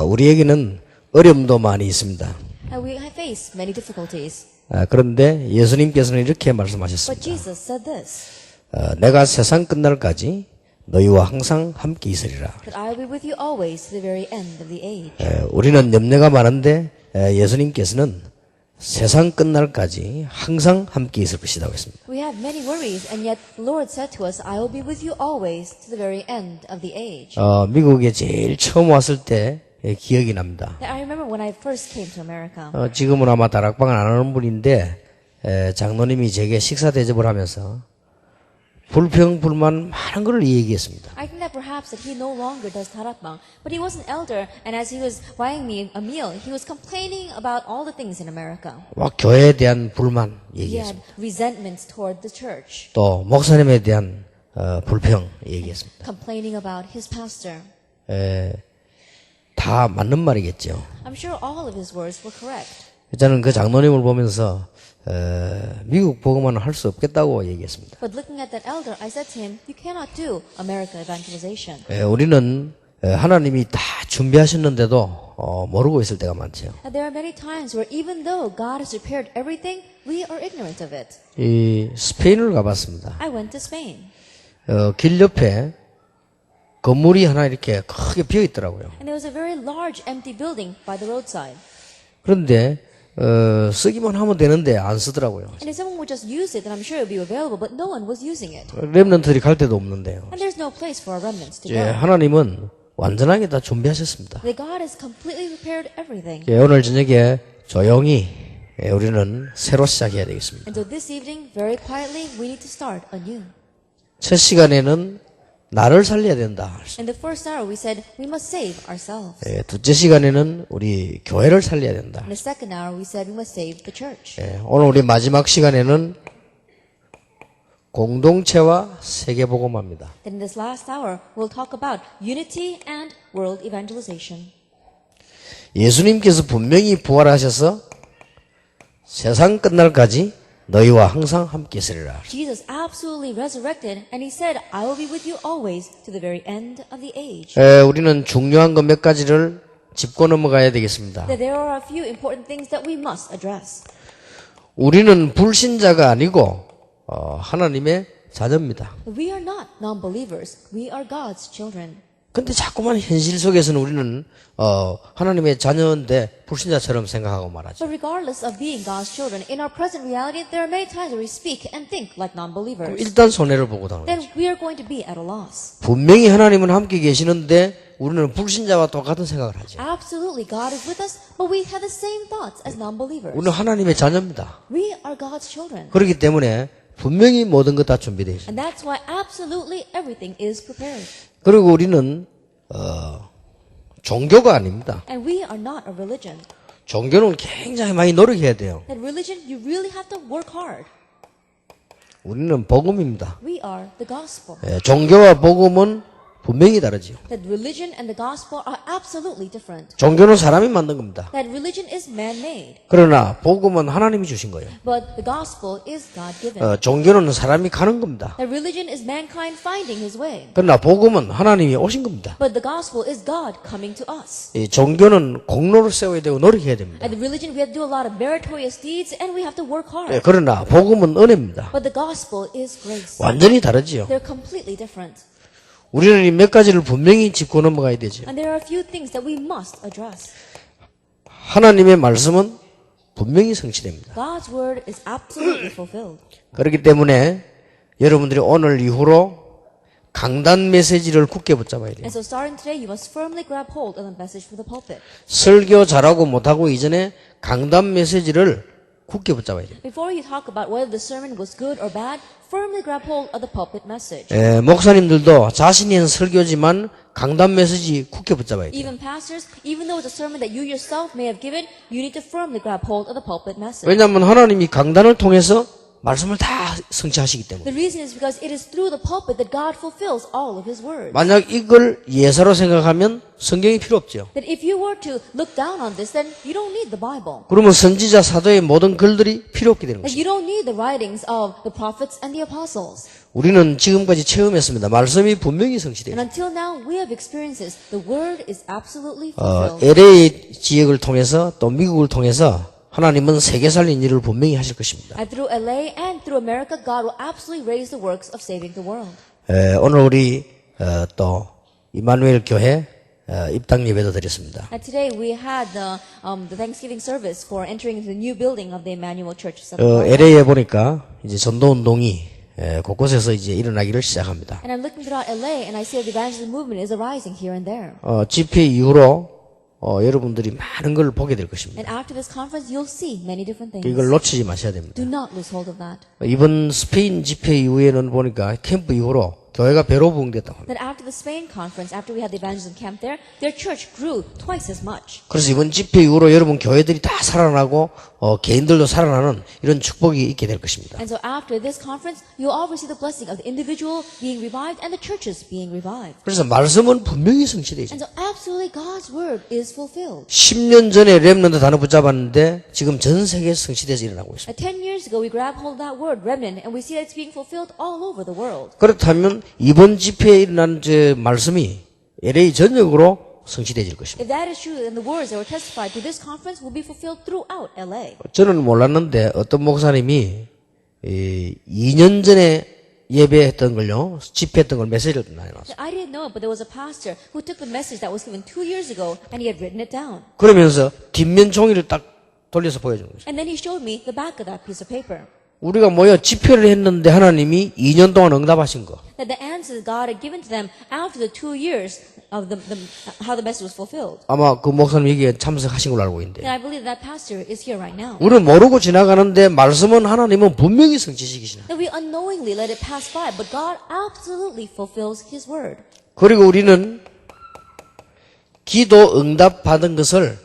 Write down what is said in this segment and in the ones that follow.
우리에게는 어려움도 많이 있습니다. We have faced many difficulties. 그런데 예수님께서는 이렇게 But 말씀하셨습니다. Jesus said this, 내가 세상 끝날까지 너희와 항상 함께 있으리라. that I will be with you always to the very end of the age. 우리는 염려가 많은데 예수님께서는 세상 끝날까지 항상 함께 있을 것이라고 했습니다. We have many worries, and yet the Lord said to us, I will be with you always to the very end of the age. 미국에 제일 처음 왔을 때 기억이 납니다. I remember when I first came to America. 지금은 아마 다락방을 안 하는 분인데 장로님이 제게 식사 대접을 하면서 불평 불만 많은 걸 얘기했습니다. I think that perhaps that he no longer does tarakbang, but he was an elder, and as he was buying me a meal, he was complaining about all the things in America. 막 교회에 대한 불만 He had 얘기했습니다. resentments toward the church, 또 목사님에 대한 불평 얘기했습니다. complaining about his pastor. 다 맞는 말이겠죠. I'm sure all of his words were correct. 저는 그 장로님을 보면서 미국 복음화는 할 수 없겠다고 얘기했습니다. But looking at that elder, I said to him, you cannot do America evangelization. 우리는 하나님이 다 준비하셨는데도 모르고 있을 때가 많죠. And there are many times where even though God has prepared everything, we are ignorant of it. 이 스페인을 가봤습니다. I went to Spain, 길 옆에 건물이 하나 이렇게 크게 비어 있더라고요. and there was a very large empty building by the roadside. 그런데 쓰기만 하면 되는데 안 쓰더라고요. And if someone would just use it, then I'm sure it would be available, but no one was using it. 렘넌트들이 갈 데도 없는데요. And there's no place for our remnants to 이제 go. 하나님은 완전하게 다 준비하셨습니다. That God has completely prepared everything. 오늘 저녁에 조용히 우리는 새로 시작해야 되겠습니다. And so this evening, very quietly, we need to start anew. 첫 시간에는 나를 살려야 된다. In the first hour, we said we must save ourselves. 둘째 시간에는 우리 교회를 살려야 된다. In the second hour, we said we must save the church. 오늘 우리 마지막 시간에는 공동체와 세계복음화입니다. Then in this last hour, we'll talk about unity and world evangelization. 예수님께서 분명히 부활하셔서 세상 끝날까지 너희와 항상 함께 있으리라. Jesus absolutely resurrected, and he said, I will be with you always to the very end of the age. 우리는 중요한 것 몇 가지를 짚고 넘어가야 되겠습니다. That there are a few important things that we must address. 우리는 불신자가 아니고 하나님의 자녀입니다. We are not non-believers. We are God's children. 근데 자꾸만 현실 속에서는 우리는 하나님의 자녀인데 불신자처럼 생각하고 말하죠. But regardless of being God's children, in our present reality, there are many times where we speak and think like non-believers. 일단 손해를 보고 당하는 Then 거죠. we are going to be at a loss. 분명히 하나님은 함께 계시는데 우리는 불신자와 똑같은 생각을 하죠. Absolutely, God is with us, but we have the same thoughts as non-believers. 우리는 하나님의 자녀입니다. We are God's children. 그렇기 때문에 분명히 모든 것 다 준비되어 있습니다. And that's why absolutely everything is prepared. 그리고 우리는 종교가 아닙니다. And we are not a religion. 종교는 굉장히 많이 노력해야 돼요. That religion, you really have to work hard. 우리는 복음입니다. We are the gospel. 종교와 복음은 분명히 다르지요. That religion and the gospel are absolutely different. 종교는 사람이 만든 겁니다. That religion is man-made. 그러나 복음은 하나님이 주신 거예요. But the gospel is God-given. 종교는 사람이 가는 겁니다. That religion is mankind finding his way. 그러나 복음은 하나님이 오신 겁니다. But the gospel is God coming to us. 이 종교는 공로를 세워야 되고 노력해야 됩니다. And the religion, we have to do a lot of meritorious deeds and we have to work hard. 그러나 복음은 은혜입니다. But the gospel is grace. 완전히 다르지요. They're completely different. 우리는 이 몇 가지를 분명히 짚고 넘어가야 되죠. And there are a few things that we must address. 하나님의 말씀은 분명히 성취됩니다. God's word is absolutely fulfilled. 그렇기 때문에 여러분들이 오늘 이후로 강단 메시지를 굳게 붙잡아야 돼요. And so starting today, you must firmly grab hold of the message from the pulpit. 설교 잘하고 못하고 이전에 강단 메시지를 굳게 붙잡아야 돼요. Before you talk about whether the sermon was good or bad, firmly grab hold of the pulpit message. 목사님들도 자신이 한 설교지만 강단 메시지 굳게 붙잡아야 돼요. Even pastors, even though it's a sermon that you yourself may have given, you need to firmly grab hold of the pulpit message. 왜냐하면 하나님이 강단을 통해서 말씀을 다 성취하시기 때문에. The reason is because it is through the pulpit that God fulfills all of His words. 만약 이걸 예사로 생각하면 성경이 필요 없죠. That if you were to look down on this, then you don't need the Bible. 그러면 선지자 사도의 모든 글들이 필요 없게 되는 That 것입니다. you don't need the writings of the prophets and the apostles. 우리는 지금까지 체험했습니다. 말씀이 분명히 성취돼요. And until now, we have experienced this. The word is absolutely fulfilled. LA 지역을 통해서 또 미국을 통해서 하나님은 세계 살린 일을 분명히 하실 것입니다. And through LA and through America, God will absolutely raise the works of saving the world. 오늘 우리 또 이마누엘 교회 입당 예배도 드렸습니다. And today we had the Thanksgiving service for entering into the new building of the Emmanuel Church. of Southern California. LA에 보니까 이제 전도 운동이 곳곳에서 이제 일어나기를 시작합니다. And I'm looking throughout LA and I see that the evangelism movement is arising here and there. 집회 이후로 여러분들이 많은 걸 보게 될 것입니다. And after this conference, you'll see many different things. 이걸 놓치지 마셔야 됩니다. Do not lose hold of that. 이번 스페인 집회 이후에는 보니까 캠프 이후로 교회가 배로 부흥됐다고 합니다. That after the Spain conference, after we had the evangelism camp there, their church grew twice as much. 그래서 이번 집회 이후로 여러분 교회들이 다 살아나고 개인들도 살아나는 이런 축복이 있게 될 것입니다. And so after this conference, you'll all receive the blessing of the individual being revived and the churches being revived. 그래서 말씀은 분명히 성취되죠. And so absolutely God's word is fulfilled. 10년 전에 렘넌트 단어 붙잡았는데 지금 전 세계에서 성취돼서 일어나고 있습니다. 10 years ago, we grabbed hold of that word, remnant, and we see that it's being fulfilled all over the world. 그렇다면 이번 집회에 일어난 제 말씀이 LA 전역으로 성취되질 것입니다. If that is true, then the words that were testified to this conference will be fulfilled throughout LA. 저는 몰랐는데 어떤 목사님이 2년 전에 예배했던 걸요, 집회했던 걸 메시지를 나눠놨어요. I didn't know it, but there was a pastor who took the message that was given 2 years ago and he had written it down. 그러면서 뒷면 종이를 딱 돌려서 보여준 거죠. And then he showed me the back of that piece of paper. 우리가 모여 집회를 했는데 하나님이 2년 동안 응답하신 거. That the answers God had given to them after the 2 years of how the message was fulfilled. 아마 그 목사님 얘기에 참석하신 걸로 알고 있는데. And I believe that pastor is here right now. 우리는 모르고 지나가는데 말씀은 하나님은 분명히 성취시키시나. That we unknowingly let it pass by, but God absolutely fulfills His word. 그리고 우리는 기도 응답 받은 것을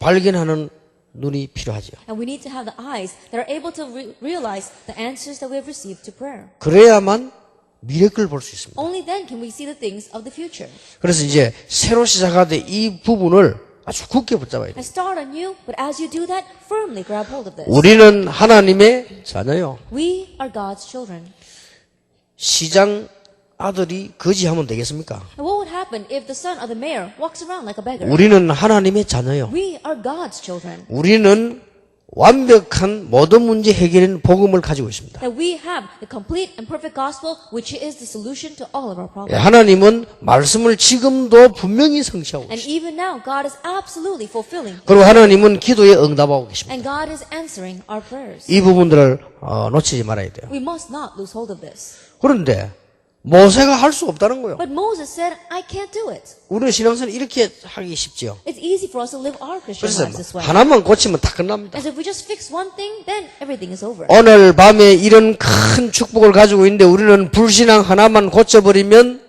발견하는 눈이 필요하죠. And we need to have the eyes that are able to realize the answers that we have received to prayer. 그래야만 미래를 볼 수 있습니다. Only then can we see the things of the future. 그래서 이제 새로 시작하되 이 부분을 아주 굳게 붙잡아야 돼요. And start anew, but as you do that, firmly grab hold of this. 우리는 하나님의 자녀요. We are God's children. 시장 아들이 거지하면 되겠습니까? And what would happen if the son of the mayor walks around like a beggar? 우리는 하나님의 자녀요. We are God's children. 우리는 완벽한 모든 문제 해결인 복음을 가지고 있습니다. That we have the complete and perfect gospel, which is the solution to all of our problems. 하나님은 말씀을 지금도 분명히 성취하고 And 계십니다. even now, God is absolutely fulfilling. 그리고 하나님은 기도에 응답하고 계십니다. And God is answering our prayers. 이 부분들을 놓치지 말아야 돼요. We must not lose hold of this. 그런데 모세가 할 수 없다는 거예요. But Moses said, I can't do it. 우리는 신앙생활 이렇게 하기 쉽죠. It's easy for us to live our Christian 그래서 lives this way. 하나만 고치면 다 끝납니다. As if we just fix one thing, then everything is over. 오늘 밤에 이런 큰 축복을 가지고 있는데 우리는 불신앙 하나만 고쳐버리면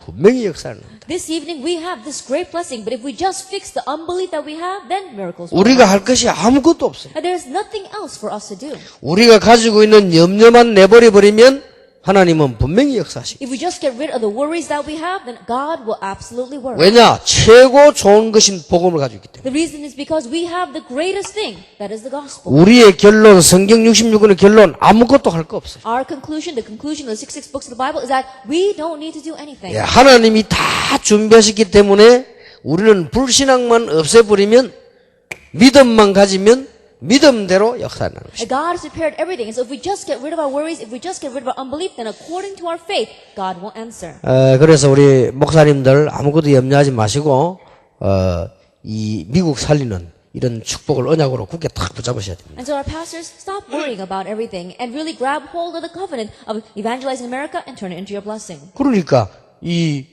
분명히 역사를 합니다. This evening we have this great blessing, but if we just fix the unbelief that we have, then miracles will 우리가 happen. 할 것이 아무것도 없어요. And there's nothing else for us to do. 우리가 가지고 있는 염려만 내버려버리면 하나님은 분명히 역사하시고. If we just get rid of the worries that we have, then God will absolutely work. 왜냐? 최고 좋은 것인 복음을 가지고 있기 때문에. The reason is because we have the greatest thing, that is the gospel. 우리의 결론, 성경 66권의 결론 아무것도 할 거 없어요. Our conclusion, the conclusion of the 66 books of the Bible is that we don't need to do anything. 예, 하나님이 다 준비하셨기 때문에 우리는 불신앙만 없애버리면 믿음만 가지면 믿음대로 역사하는 것입니다. God has prepared everything. And so if we just get rid of our worries, if we just get rid of our unbelief, then according to our faith, God will answer. 그래서 우리 목사님들 아무것도 염려하지 마시고 이 미국 살리는 이런 축복을 언약으로 굳게 탁 붙잡으셔야 됩니다. And so our pastors, stop worrying about everything and really grab hold of the covenant of evangelizing America and turn it into your blessing. 그러니까 이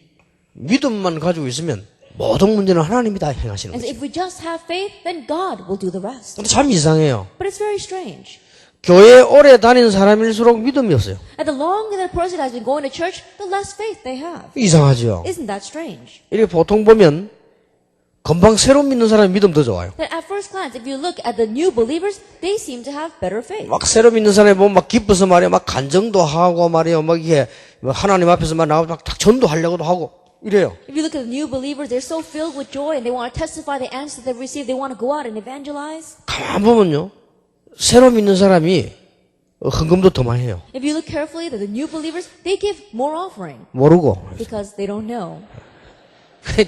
믿음만 가지고 있으면 모든 문제는 하나님이 다 행하시는 And so 거죠. if we just have faith, then God will do the rest. 근데 참 이상해요. But it's very strange. 교회 오래 다니는 사람일수록 믿음이 없어요. And the longer that a person has been going to church, the less faith they have. 이상하죠. Isn't that strange? 이렇게 보통 보면 금방 새로 믿는 사람이 믿음 더 좋아요. That at first glance, if you look at the new believers, they seem to have better faith. 막 새로 믿는 사람이 보면 막 기뻐서 말이야, 막 간증도 하고 말이야, 막 이게 하나님 앞에서 막 나가서 막 전도하려고도 하고 이래요. If you look at the new believers, they're so filled with joy and they want to testify the answers they've received. They want to go out and evangelize. 가만 보면요, 새로 믿는 사람이 헌금도 더 많이 해요. If you look carefully, that the new believers, they give more offering 모르고 because they don't know.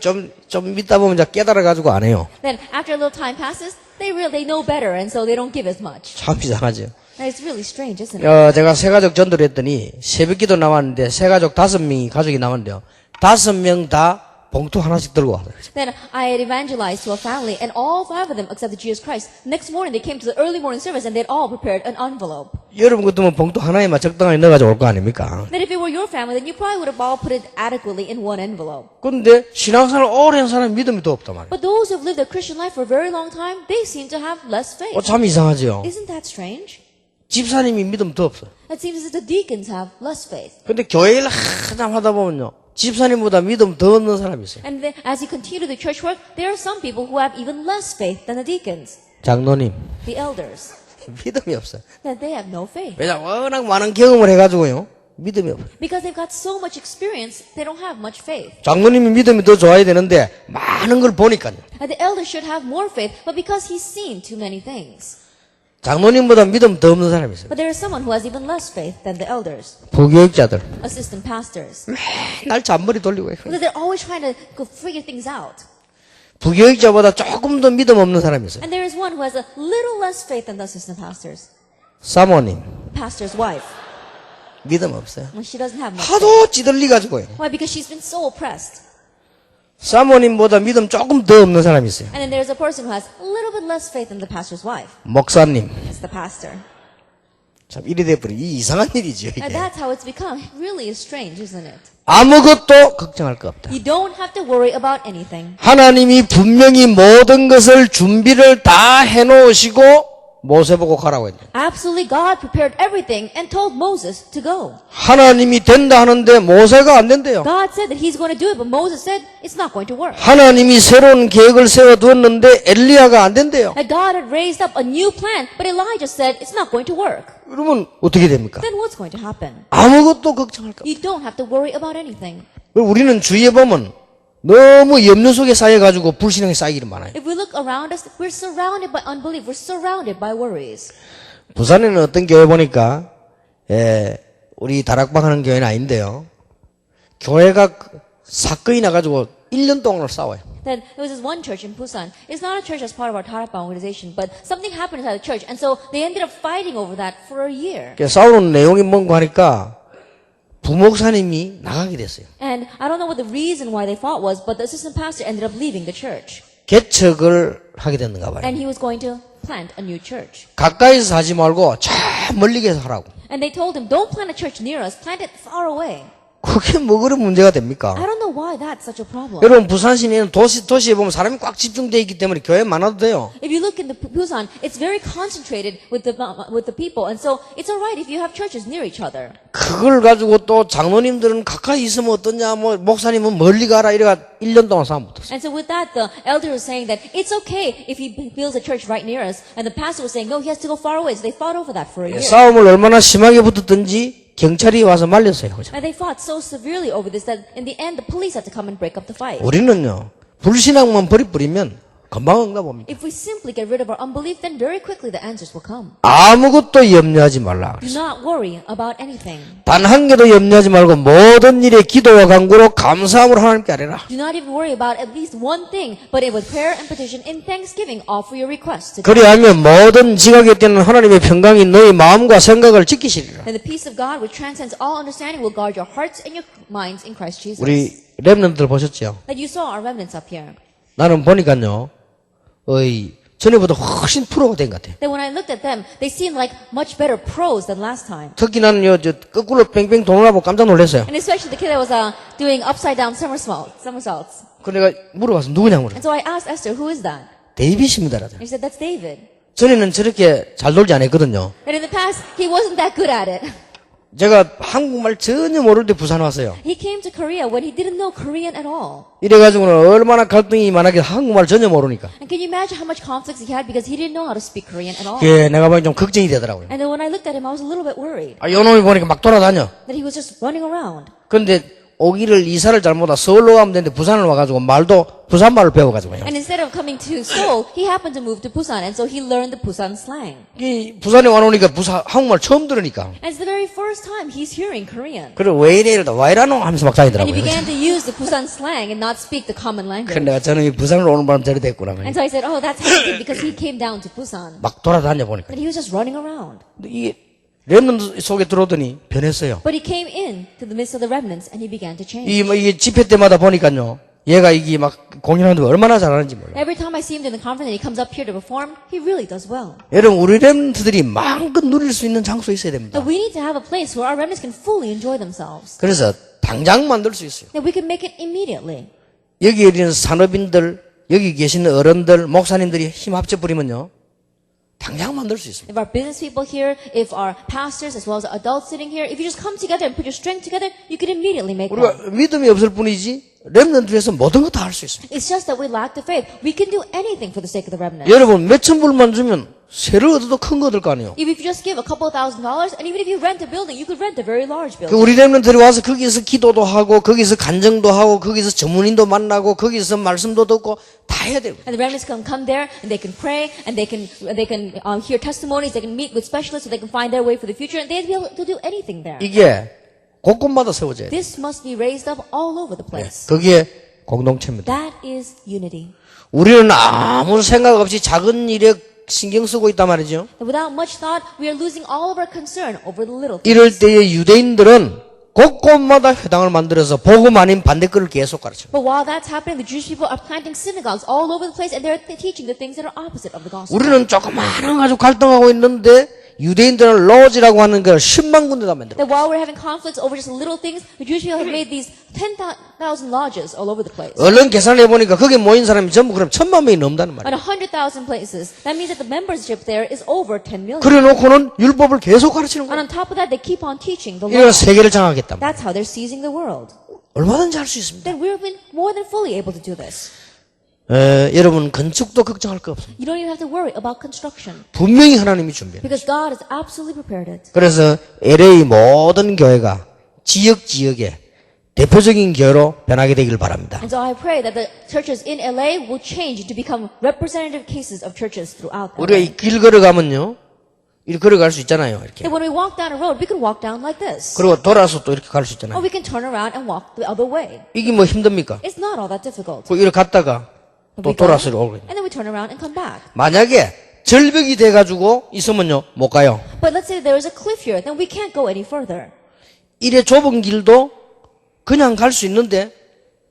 좀 믿다 보면 이제 깨달아 가지고 안 해요. Then after a little time passes, they know better and so they don't give as much. 참 이상하죠. And it's really strange, isn't it? 제가 세 가족 전도를 했더니 새벽기도 나왔는데 세 가족 5명이 가족이 나왔는데요. 5명 다 봉투 하나씩 들고 왔어요. Then I had evangelized to a family and all 5 of them accepted Jesus Christ. Next morning they came to the early morning service and they'd all prepared an envelope. 여러분 같으면 봉투 하나에만 적당하게 넣어가지고 올 거 아닙니까? Then if it were your family, then you probably would have all put it adequately in one envelope. 근데 신앙생활 오래 한 사람이 믿음이 더 없단 말이에요. But those who have lived a Christian life for a very long time, they seem to have less faith. 참 이상하죠. Isn't that strange? 집사님이 믿음 더 없어요. It seems as if the deacons have less faith. 근데 교회를 한참 하다 보면요, 집사님보다 믿음 더 없는 사람이 있어요. And then, as you continue the church work, there are some people who have even less faith than the deacons, 장로님, the elders, 믿음이 없어요. that they have no faith. 왜냐, 워낙 많은 경험을 해가지고요, 믿음이 없어요. Because they've got so much experience, they don't have much faith. 장로님이 믿음이 더 좋아야 되는데 많은 걸 보니까요. And the elder should have more faith, but because he's seen too many things. 장로님보다 믿음 더 없는 사람이 있어요. But there is someone who has even less faith than the elders, 부교육자들. assistant pastors. 맨날 잔머리 돌리고 있어요. Because they're always trying to go figure things out. 부교육자보다 조금 더 믿음 없는 사람이 있어요. And there is one who has a little less faith than the assistant pastors. 사모님, Pastor's wife. 믿음 없어요. Well, she doesn't have much faith. 하도 찌들리가지고요. Why? Because she's been so oppressed. 사모님보다 믿음 조금 더 없는 사람이 있어요. And then there's a person who has a little bit less faith than the pastor's wife. 목사님. It's the pastor. 참 이래 돼버려. 이 이상한 일이죠. And 이게. that's how it's become. It really is strange, isn't it? 아무것도 걱정할 거 없다. You don't have to worry about anything. 하나님이 분명히 모든 것을 준비를 다 해놓으시고 모세 보고 가라고 했네. Absolutely, God prepared everything and told Moses to go. 하나님이 된다 하는데 모세가 안 된대요. God said that He's going to do it, but Moses said it's not going to work. 하나님이 새로운 계획을 세워두었는데 엘리야가 안 된대요. That God had raised up a new plan, but Elijah said it's not going to work. 그러면 어떻게 됩니까? Then what's going to happen? 아무것도 걱정할 거 없다. You don't have to worry about anything. 우리는 주위에 보면 너무 염려 속에 쌓여가지고 불신앙이 쌓이기를 많아요. If we look around us, we're surrounded by unbelief. We're surrounded by worries. 부산에는 어떤 교회 보니까 우리 다락방 하는 교회는 아닌데요. 교회가 사건이 나가지고 1년 동안 싸워요. Then there was this one church in Busan. It's not a church as part of our Tarapang organization, but something happened inside the church, and so they ended up fighting over that for a year. 싸우는 내용이 뭔가 하니까 부목사님이 나가게 됐어요. And I don't know what the reason why they fought was, but the assistant pastor ended up leaving the church. 개척을 하게 됐는가 봐요. And he was going to plant a new church. 가까이서 하지 말고 저 멀리 가서 하라고. And they told him, don't plant a church near us, plant it far away. 그게 뭐 그런 문제가 됩니까? I don't know why that's such a problem. 여러분 부산 시내는 도시에 보면 사람이 꽉 집중되어 있기 때문에 교회 많아도 돼요. If you look in the Busan, it's very concentrated with the people, and so it's alright if you have churches near each other. 그걸 가지고 또 장로님들은 가까이 있으면 어떠냐, 뭐 목사님은 멀리 가라 이래가 1년 동안 싸움 붙었어요. And so with that, the elder was saying that it's okay if he builds a church right near us, and the pastor was saying no, he has to go far away. So they fought over that for a year. 싸움을 얼마나 심하게 붙었든지 경찰이 와서 말렸어요. 그죠? And they fought so severely over this that in the end the police had to come and break up the fight. 우리는요, 불신앙만 버리면 금방 응답합니다. If we simply get rid of our unbelief, then very quickly the answers will come. 아무것도 염려하지 말라. Do not worry about anything. 단 한 개도 염려하지 말고 모든 일에 기도와 간구로 감사함으로 하나님께 아뢰라. Do not even worry about at least one thing, but with prayer and petition in thanksgiving, offer your requests to God. 그리하면 모든 지각에 뛰는 하나님의 평강이 너희 마음과 생각을 지키시리라. And the peace of God, which transcends all understanding, will guard your hearts and your minds in Christ Jesus. 우리 렘넌트들 보셨죠? That you saw our remnants up here. 나는 보니까요, 전에보다 훨씬 프로가 된 것 같아요. That when I looked at them, they seemed like much better pros than last time. 특히 나는 거꾸로 뺑뺑 도느라고 깜짝 놀랐어요. And especially the kid that was doing upside down somersaults. 그 내가 물어봤어. 누구냐고. And so I asked Esther, who is that? 데이빗입니다. And she said, that's David. 전에는 저렇게 잘 놀지 않았거든요. And in the past, he wasn't that good at it. 제가 한국말 전혀 모를 때 부산 왔어요. He came to Korea when he didn't know Korean at all. 이래가지고는 얼마나 갈등이 많았겠어. 한국말 전혀 모르니까. And can you imagine how much conflicts he had because he didn't know how to speak Korean at all? 예, 내가 보니 좀 걱정이 되더라고요. And then when I looked at him, I was a little bit worried 아, 요놈이 보니까 막 돌아다녀. that he was just running around. 근데 오기를 이사를 잘못하 서울로 가면 되는데 부산을 와가지고 말도 부산말을 배워가지고요. And instead of coming to Seoul, he happened to move to Busan, and so he learned the Busan slang. 이 부산에 와놓으니까 한국말 처음 들으니까. And it's the very first time he's hearing Korean. 그리고 왜 이래 이러다 와 이라노 하면서 막 And he 다니더라고요. began to use the Busan slang and not speak the common language. 그래 내가 저는 이 부산으로 오는 바람 저리 됐구나. And so I said, oh, that's happened because he came down to Busan. 막 돌아다녀 보니까. And he was just running around. 이 렘넌트 속에 들어오더니 변했어요. But he came in to the midst of the remnants and he began to change. 이게 집회 때마다 보니까요. 얘가 이게 막 공연하는데 얼마나 잘하는지 몰라요. Every time I see him during the conference and he comes up here to perform, he really does well. 여러분 우리 렘넌트들이 마음껏 누릴 수 있는 장소 있어야 됩니다. Now we need to have a place where our remnants can fully enjoy themselves. 그래서 당장 만들 수 있어요. That we can make it immediately. 여기 있는 산업인들, 여기 계시는 어른들, 목사님들이 힘 합쳐 버리면요. 당장 만들 수 있습니다. If our business people here, if our pastors as well as adults sitting here, if you just come together and put your strength together, you can immediately make one. 우리가 믿음이 없을 뿐이지 렘넌트에서 모든 거 다 할 수 있습니다. It's just that we lack the faith. We can do anything for the sake of the remnant. 여러분 몇천 불만 주면 새를 얻어도 큰 거 얻을 거 아니에요. If you just give a couple $1,000, and even if you rent a building, you could rent a very large 그 building. 우리 렘넌트들이 와서 거기서 기도도 하고 거기서 간증도 하고 거기서 전문인도 만나고 거기서 말씀도 듣고 다 해야 돼요. And the remnants can come there and they can pray and they can hear testimonies. They can meet with specialists so they can find their way for the future. And they'd be able to do anything there. 이게 곳곳마다 세워져야 돼요. This must be raised up all over the place. 그게 공동체입니다. That is unity. 우리는 아무 생각 없이 작은 일에 신경 쓰고 있단 말이죠. And without much thought, we are losing all of our concern over the little things. 이럴 때에 유대인들은 곳곳마다 회당을 만들어서 복음 아닌 반대글을 계속 가르쳐요. But while that's happening, the Jewish people are planting synagogues all over the place and they're teaching the things that are opposite of the gospel. 우리는 조그마한 가지고 갈등하고 있는데 유대인들은 로지라고 하는 걸 10만 군데다 만들어. That while we're having conflicts over just little things, the Jewish people have made these 10,000 lodges all over the place. 얼른 계산해 보니까 거기 모인 사람이 전부 그럼 1,000만 명이 넘는다는 말이에요. On 100,000 places. That means that the membership there is over 10 million. 그래 놓고는 율법을 계속 가르치는 And 거예요. on top of that, they keep on teaching the 이런 law. 세계를 장악했단 말이에요. That's how they're seizing the world. 얼마든지 할 수 있습니다. Then we've been more than fully able to do this. 여러분 건축도 걱정할 거 없습니다. You don't even have to worry about construction. 분명히 하나님이 준비해요. Because God has absolutely prepared it. 그래서 LA 모든 교회가 지역에 대표적인 교회로 변하게 되길 바랍니다. And so I pray that the churches in LA will change to become representative cases of churches throughout 우리가 LA. 이 길 걸어가면요. 이렇게 걸어갈 수 있잖아요. 이렇게. That when we walk down a road, we can walk down like this. 그리고 돌아서 또 이렇게 갈 수 Or 있잖아요. we can turn around and walk the other way. 이게 뭐 힘듭니까? It's not all that difficult. 그 이렇게 갔다가 또 We go, 돌아서 오고. and then we turn around and come back. 만약에 절벽이 돼가지고 있으면요. 못 가요. But let's say there is a cliff here, then we can't go any further. 이래 좁은 길도 그냥 갈 수 있는데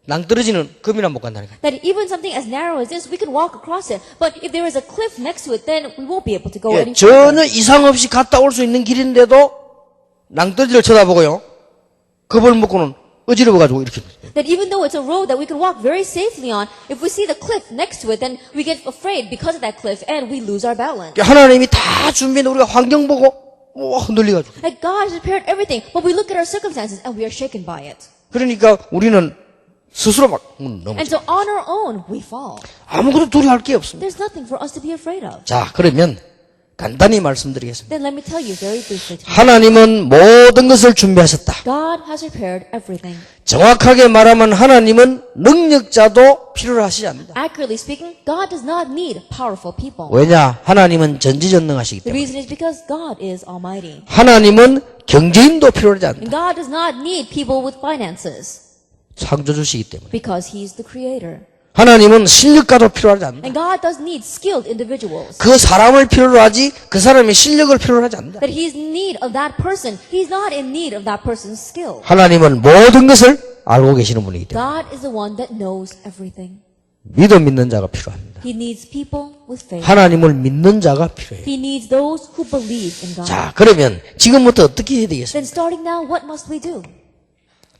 낭떠러지는 급이나 못 간다니까. That even something as narrow as this, we can walk across it. But if there is a cliff next to it, then we won't be able to go 예, any further. 전혀 이상 없이 갔다 올 수 있는 길인데도 낭떠러지를 쳐다보고요. 겁을 먹고는 어지러워가지고 이렇게. That even though it's a road that we can walk very safely on, if we see the cliff next to it, then we get afraid because of that cliff and we lose our balance. 하나님이 다 준비했는데 우리가 환경 보고 흔들려가지고. Like God has prepared everything, but we look at our circumstances and we are shaken by it. 그러니까 우리는 스스로 막 넘어. And so on our own, we fall. 아무것도 두려워할 게 없습니다. There's nothing for us to be afraid of. 자, 그러면 간단히 말씀드리겠습니다. Then let me tell you very briefly. Tonight. 하나님은 모든 것을 준비하셨다. God has prepared everything. 정확하게 말하면 하나님은 능력자도 필요로 하시지 않는다. Accurately speaking, God does not need powerful people. 왜냐? 하나님은 전지전능하시기 The 때문에. reason is because God is almighty. 하나님은 경제인도 필요하지 않는다. And God does not need people with finances 창조주시기 때문에. because He's the creator. 하나님은 실력가도 필요하지 않는다. And God does need skilled individuals. 그 사람을 필요로 하지 그 사람의 실력을 필요로 하지 않는다. That He's in need of that person. He's not in need of that person's skill. 하나님은 모든 것을 알고 계시는 분이기 때문에 God is the one that knows everything. 믿는 자가 필요합니다. He needs people with faith. 하나님을 믿는 자가 필요해요. He needs those who believe in God. 자, 그러면 지금부터 어떻게 해야 되겠습니까? Then starting now, what must we do?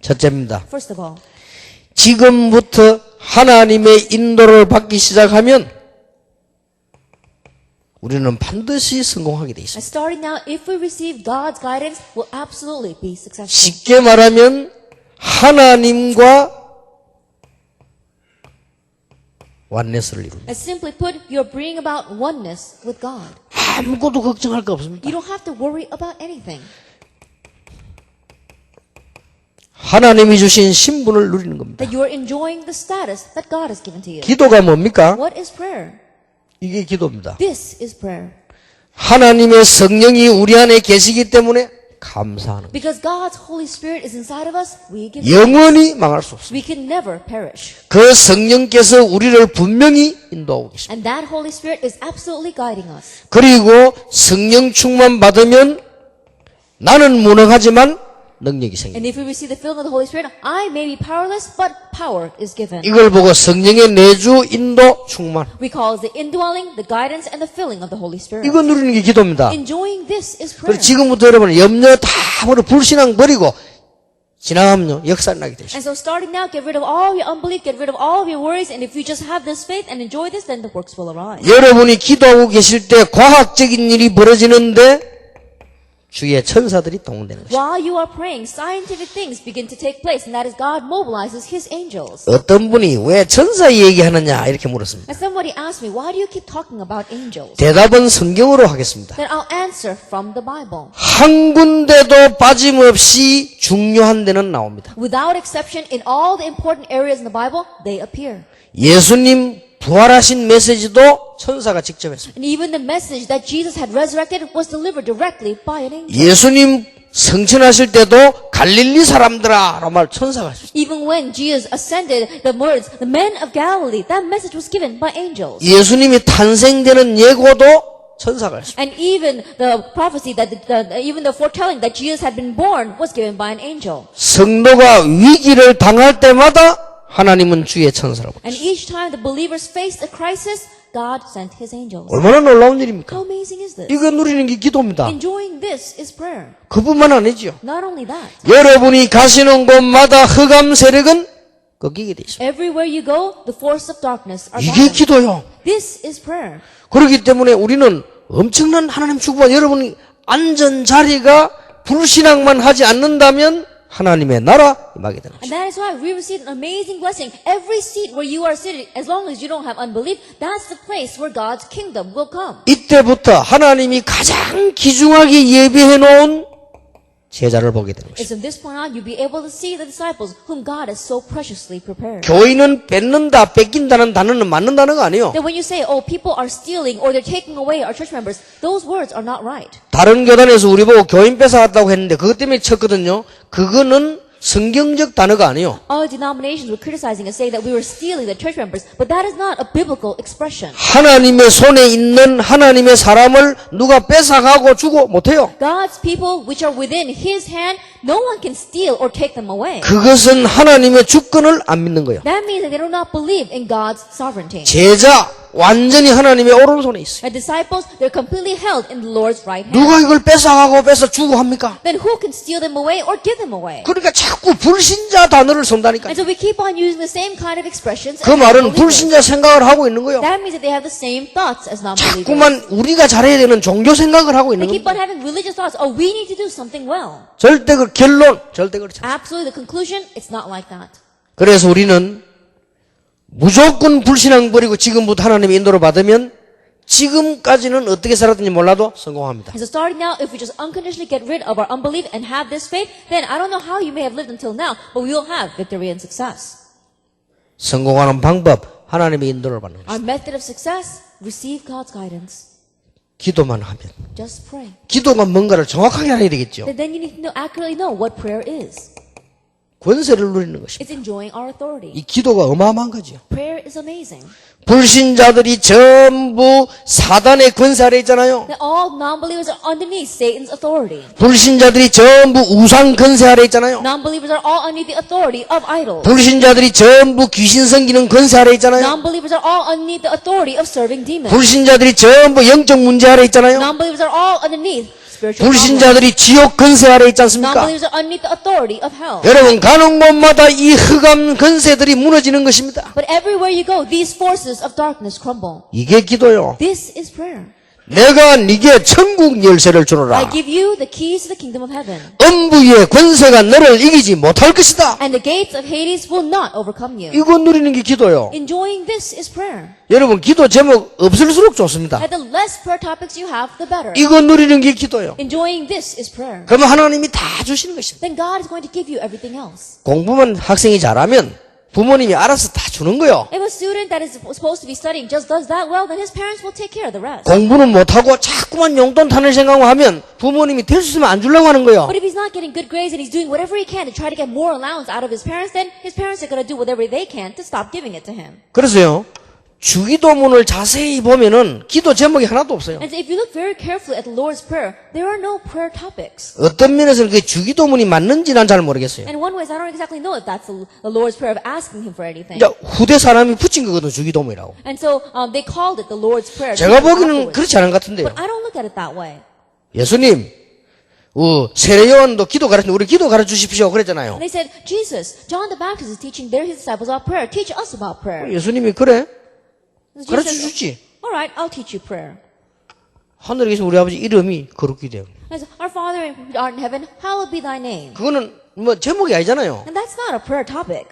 첫째입니다. First of all, 지금부터 하나님의 인도를 받기 시작하면 우리는 반드시 성공하게 돼 있습니다. And starting now, if we receive God's guidance, we'll absolutely be successful. 쉽게 말하면 하나님과 완네스를 이룹니다. And simply put, you're bringing about oneness with God. 아무것도 걱정할 거 없습니다. You don't have to worry about anything. 하나님이 주신 신분을 누리는 겁니다. That you're enjoying the status that God has given to you. 기도가 뭡니까? What is prayer? 이게 기도입니다. This is prayer. 하나님의 성령이 우리 안에 계시기 때문에 감사하는 거예요. Because God's Holy Spirit is inside of us, we give 영원히 망할 수 없습니다. we can never perish. 그 성령께서 우리를 분명히 인도하고 계십니다. And that Holy Spirit is absolutely guiding us. 그리고 성령 충만 받으면 나는 무능하지만 능력이 생깁니다. And if we receive the filling of the Holy Spirit, I may be powerless, but power is given. 이걸 보고 성령의 내주 인도 충만. We call it the indwelling, the guidance, and the filling of the Holy Spirit. 이거 누리는 게 기도입니다. Enjoying this is 그리고 prayer. 지금부터 여러분 염려 다 버려 불신앙 버리고 지나가면요 역사 나게 되십니다. And so starting now, get rid of all your unbelief, get rid of all of your worries, and if you just have this faith and enjoy this, then the works will arise. 여러분이 기도하고 계실 때 과학적인 일이 벌어지는데 주위에 천사들이 동원되는 것입니다. While you are praying, scientific things begin to take place, and that is God mobilizes His angels. 어떤 분이 왜 천사 얘기하느냐 이렇게 물었습니다. And somebody asked me, why do you keep talking about angels? 대답은 성경으로 하겠습니다. Then I'll answer from the Bible. 한 군데도 빠짐없이 중요한 데는 나옵니다. Without exception, in all the important areas in the Bible, they appear. 예수님 부활하신 메시지도 천사가 직접 했습니다. And even the message that Jesus had resurrected was delivered directly by an angel. 예수님 성천하실 때도 갈릴리 사람들아 라고 말 천사가 했습니다. Even when Jesus ascended, the words, the men of Galilee, that message was given by angels. 예수님이 탄생되는 예고도 천사가 했습니다. And even the prophecy that, even the foretelling that Jesus had been born was given by an angel. 성도가 위기를 당할 때마다 하나님은 주의 천사라고. And each time the believers faced a crisis, God sent His angels. 얼마나 놀라운 일입니까? How amazing is this? 이거 누리는 게 기도입니다. Enjoying this is prayer. 그뿐만 아니죠. Not only that, 여러분이 가시는 곳마다 흑암 세력은 꺾이게 돼 있습니다. everywhere you go, the force of darkness are 이게 bound. 기도요. This is prayer. 그렇기 때문에 우리는 엄청난 하나님 축복과 여러분이 앉은 자리가 불신앙만 하지 않는다면 하나님의 나라 임하게 되는 And 것입니다. that is why we receive an amazing blessing. Every seat where you are sitting, as long as you don't have unbelief, that's the place where God's kingdom will come. 이때부터 하나님이 가장 귀중하게 예비해 놓은 제자를 보게 되는 And 것입니다. from this point on, you'll be able to see the disciples whom God has so preciously prepared. 교인은 뺏는다, 뺏긴다는 단어는 맞는 단어가 아니에요. That when you say, oh, people are stealing or they're taking away our church members, those words are not right. 다른 교단에서 우리 보고 교인 뺏어갔다고 했는데 그것 때문에 쳤거든요. 그거는 성경적 단어가 아니에요. All denominations were criticizing and saying that we were stealing the church members, but that is not a biblical expression. 하나님의 손에 있는 하나님의 사람을 누가 뺏어가고 주고 못해요. God's people which are within His hand, no one can steal or take them away. 그것은 하나님의 주권을 안 믿는 거예요. That means that they do not believe in God's sovereignty. 제자 완전히 하나님의 오른손에 있어요. The disciples, they're completely held in the Lord's right hand. 누가 이걸 뺏어가고 뺏어주고 합니까? Then who can steal them away or give them away? 그러니까 자꾸 불신자 단어를 쓴다니까. And so we keep on using the same kind of expressions. 그 as 말은 non-believers. 불신자 생각을 하고 있는 거예요. That means that they have the same thoughts as non-believers. 자꾸만 우리가 잘해야 되는 종교 생각을 하고 있는 They keep 겁니다. on having religious thoughts. Oh, we need to do something well. 절대 그 결론 절대 그렇지 않습니다. Absolutely, the conclusion, it's not like that. 그래서 우리는 무조건 불신앙 버리고 지금부터 하나님의 인도를 받으면 지금까지는 어떻게 살았는지 몰라도 성공합니다. And so starting now, if we just unconditionally get rid of our unbelief and have this faith, then I don't know how you may have lived until now, but we will have victory and success. 성공하는 방법 하나님의 인도를 받는 것입니다. Our method of success, receive God's guidance. 기도만 하면 Just pray. 기도가 뭔가를 정확하게 알아야 되겠죠. Then you need to accurately know what prayer is. 권세를 누리는 것입니다. It's enjoying our authority. 이 기도가 어마어마한 거죠. Prayer is amazing. 불신자들이 전부 사단의 권세 아래 있잖아요. That all non-believers are underneath Satan's authority. 불신자들이 전부 우상 권세 아래 있잖아요. Non-believers are all underneath the authority of idols. 불신자들이 전부 귀신 섬기는 권세 아래 있잖아요. Non-believers are all underneath the authority of serving demons. 불신자들이 전부 영적 문제 아래 있잖아요. Non-believers are all underneath spiritual problems. 불신자들이 지옥 권세 아래 있지 않습니까? Non-believers are underneath the authority of hell. 여러분 가는 곳마다 이 흑암 권세들이 무너지는 것입니다. But everywhere you go, these forces of darkness crumble. 이게 기도요. This is prayer. 내가 네게 천국 열쇠를 주노라. I give you the keys to the kingdom of heaven. 음부의 권세가 너를 이기지 못할 것이다. And the gates of Hades will not overcome you. 이거 누리는 게 기도요. Enjoying this is prayer. 여러분 기도 제목 없을수록 좋습니다. And the less prayer topics you have, the better. 이거 누리는 게 기도요. Enjoying this is prayer. 그러면 하나님이 다 주시는 것입니다. Then God is going to give you everything else. 공부만 학생이 잘하면 부모님이 알아서 다 주는 거요. If a student that is supposed to be studying just does that well, then his parents will take care of the rest. 공부는 못하고 자꾸만 용돈 타는 생각만 하면 부모님이 될 수 있으면 안 주려고 하는 거요. But if he's not getting good grades and he's doing whatever he can to try to get more allowance out of his parents, then his parents are going to do whatever they can to stop giving it to him. 그래서요. 주기도문을 자세히 보면은 기도 제목이 하나도 없어요. And so if you look very carefully at the Lord's Prayer, there are no prayer topics. 어떤 면에서는 그 주기도문이 맞는지 난 잘 모르겠어요. And in one way, I don't exactly know if that's the Lord's Prayer of asking him for anything. 이제 후대 사람이 붙인 거거든 주기도문이라고. And so they called it the Lord's Prayer. 제가 보기에는 afterwards. 그렇지 않은 것 같은데요. But I don't look at it that way. 예수님, 세례요한도 기도 가르치는데 우리 기도 가르쳐 주십시오 그랬잖아요. And they said, Jesus, John the Baptist is teaching their disciples about prayer. Teach us about prayer. 예수님이 그래? And Jesus 가르쳐 said, 주지. all right, I'll teach you prayer. 하늘에 계신 우리 아버지 이름이 거룩히 돼요. And so, our Father who art in heaven, hallowed be thy name. 그거는 뭐 제목이 아니잖아요. And that's not a prayer topic.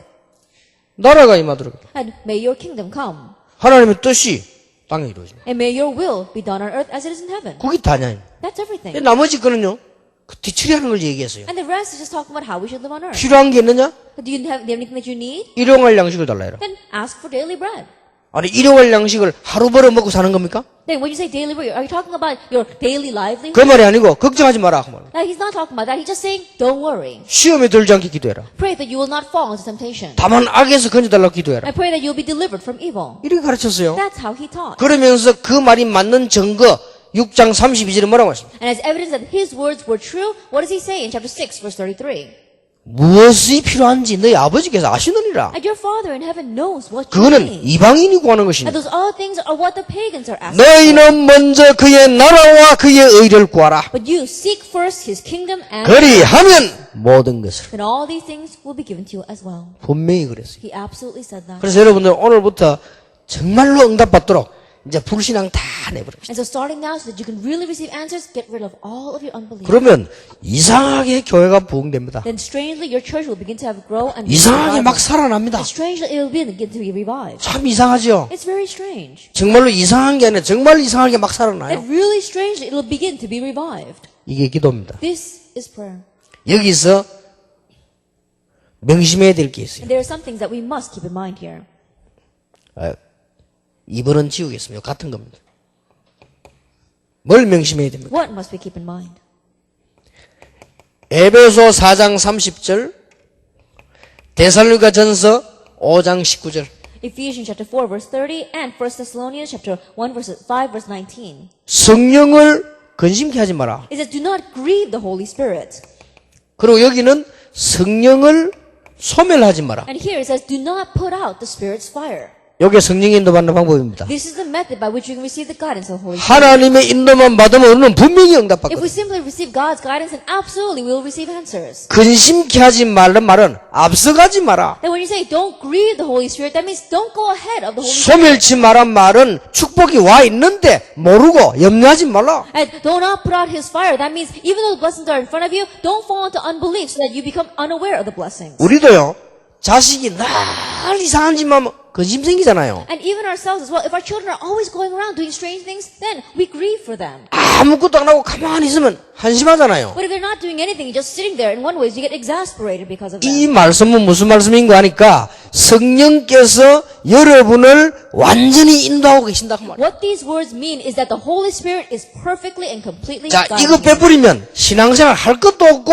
나라가 임하도록. And may your kingdom come. 하나님의 뜻이 땅에 이루어지네. And may your will be done on earth as it is in heaven. 그게 다냐. That's everything. 나머지 거는요. 그 뒤처리하는 걸 얘기했어요. And the rest is just talking about how we should live on earth. 필요한 게 있느냐? Do you have anything that you need? 일용할 양식을 달라 해라. Then ask for daily bread. 아니 일용할 양식을 하루 벌어 먹고 사는 겁니까? Then when you say daily bread, are you talking about your daily livelihood? 그 말이 아니고 걱정하지 마라 그 말. He's not talking about that. He's just saying, don't worry. 시험에 들지 않게 기도해라. Pray that you will not fall into temptation. 다만 악에서 건져달라고 기도해라. I pray that you'll be delivered from evil. 이렇게 가르쳤어요. That's how he taught. 그러면서 그 말이 맞는 증거 6장 32절에 뭐라고 하십니까? And as evidence that his words were true, what does he say in chapter 6, verse 33? 무엇이 필요한지 너희 아버지께서 아시느니라. And your Father in heaven knows what you 그거는 need. 이방인이 구하는 And 것이니 those other things are what the pagans are asking for. 너희는 먼저 그의 나라와 그의 의를 구하라. But you seek first his kingdom and 그리하면 모든 것을. then all these things will be given to you as well. 분명히 그랬어요. He absolutely said that. 그래서 여러분들 오늘부터 정말로 응답받도록 이제 불신앙 다 내버립시다. And so starting now so that you can really receive answers, get rid of all of your unbelief. 그러면 이상하게 교회가 부흥됩니다. Then strangely your church will begin to have grow and 이상하게 막 revival. 살아납니다. And strangely it will begin to be revived. 참 이상하죠? It's very strange. 정말로 이상한 게 아니라 정말 이상하게 막 살아나요. And really strangely it will begin to be revived. 이게 기도입니다. This is prayer. 여기서 명심해야 될 게 있어요. And there are some things that we must keep in mind here. 2번은 지우겠습니다. 같은 겁니다. 뭘 명심해야 됩니까? What must we keep in mind? 에베소 4장 30절, 데살로니가 전서 5장 19절. Ephesians chapter 4 verse 30 and 1 Thessalonians chapter 1 verse 5 verse 19. 성령을 근심케 하지 마라. It says, do not grieve the Holy Spirit. 그리고 여기는 성령을 소멸하지 마라. And here it says, do not put out the Spirit's fire. 이게 성령의 인도받는 방법입니다. This is the method by which you can receive the guidance of the Holy Spirit. 하나님의 인도만 받으면 우리는 분명히 If we 응답받거든요. simply receive God's guidance, then absolutely we will receive answers. 근심케 하지 말란 말은 앞서가지 마라. And when you say don't grieve the Holy Spirit, that means don't go ahead of the Holy Spirit. 소멸치 마란 말은 축복이 와 있는데 모르고 염려하지 말라. And do not put out His fire. That means even though the blessings are in front of you, don't fall into unbelief so that you become unaware of the blessings. 우리도요. 자식이 늘 이상한 짓만 하면 근심 생기잖아요. And even ourselves as well. If our children are always going around doing strange things, then we grieve for them. 아무것도 안 하고 가만히 있으면 한심하잖아요. But if they're not doing anything, just sitting there, in one way, you get exasperated because of 이 them. 말씀은 무슨 말씀인가 하니까 성령께서 여러분을 완전히 인도하고 계신다 그 말이에요. What these words mean is that the Holy Spirit is perfectly and completely 자, guiding 이거 you. 빼버리면 신앙생활 할 것도 없고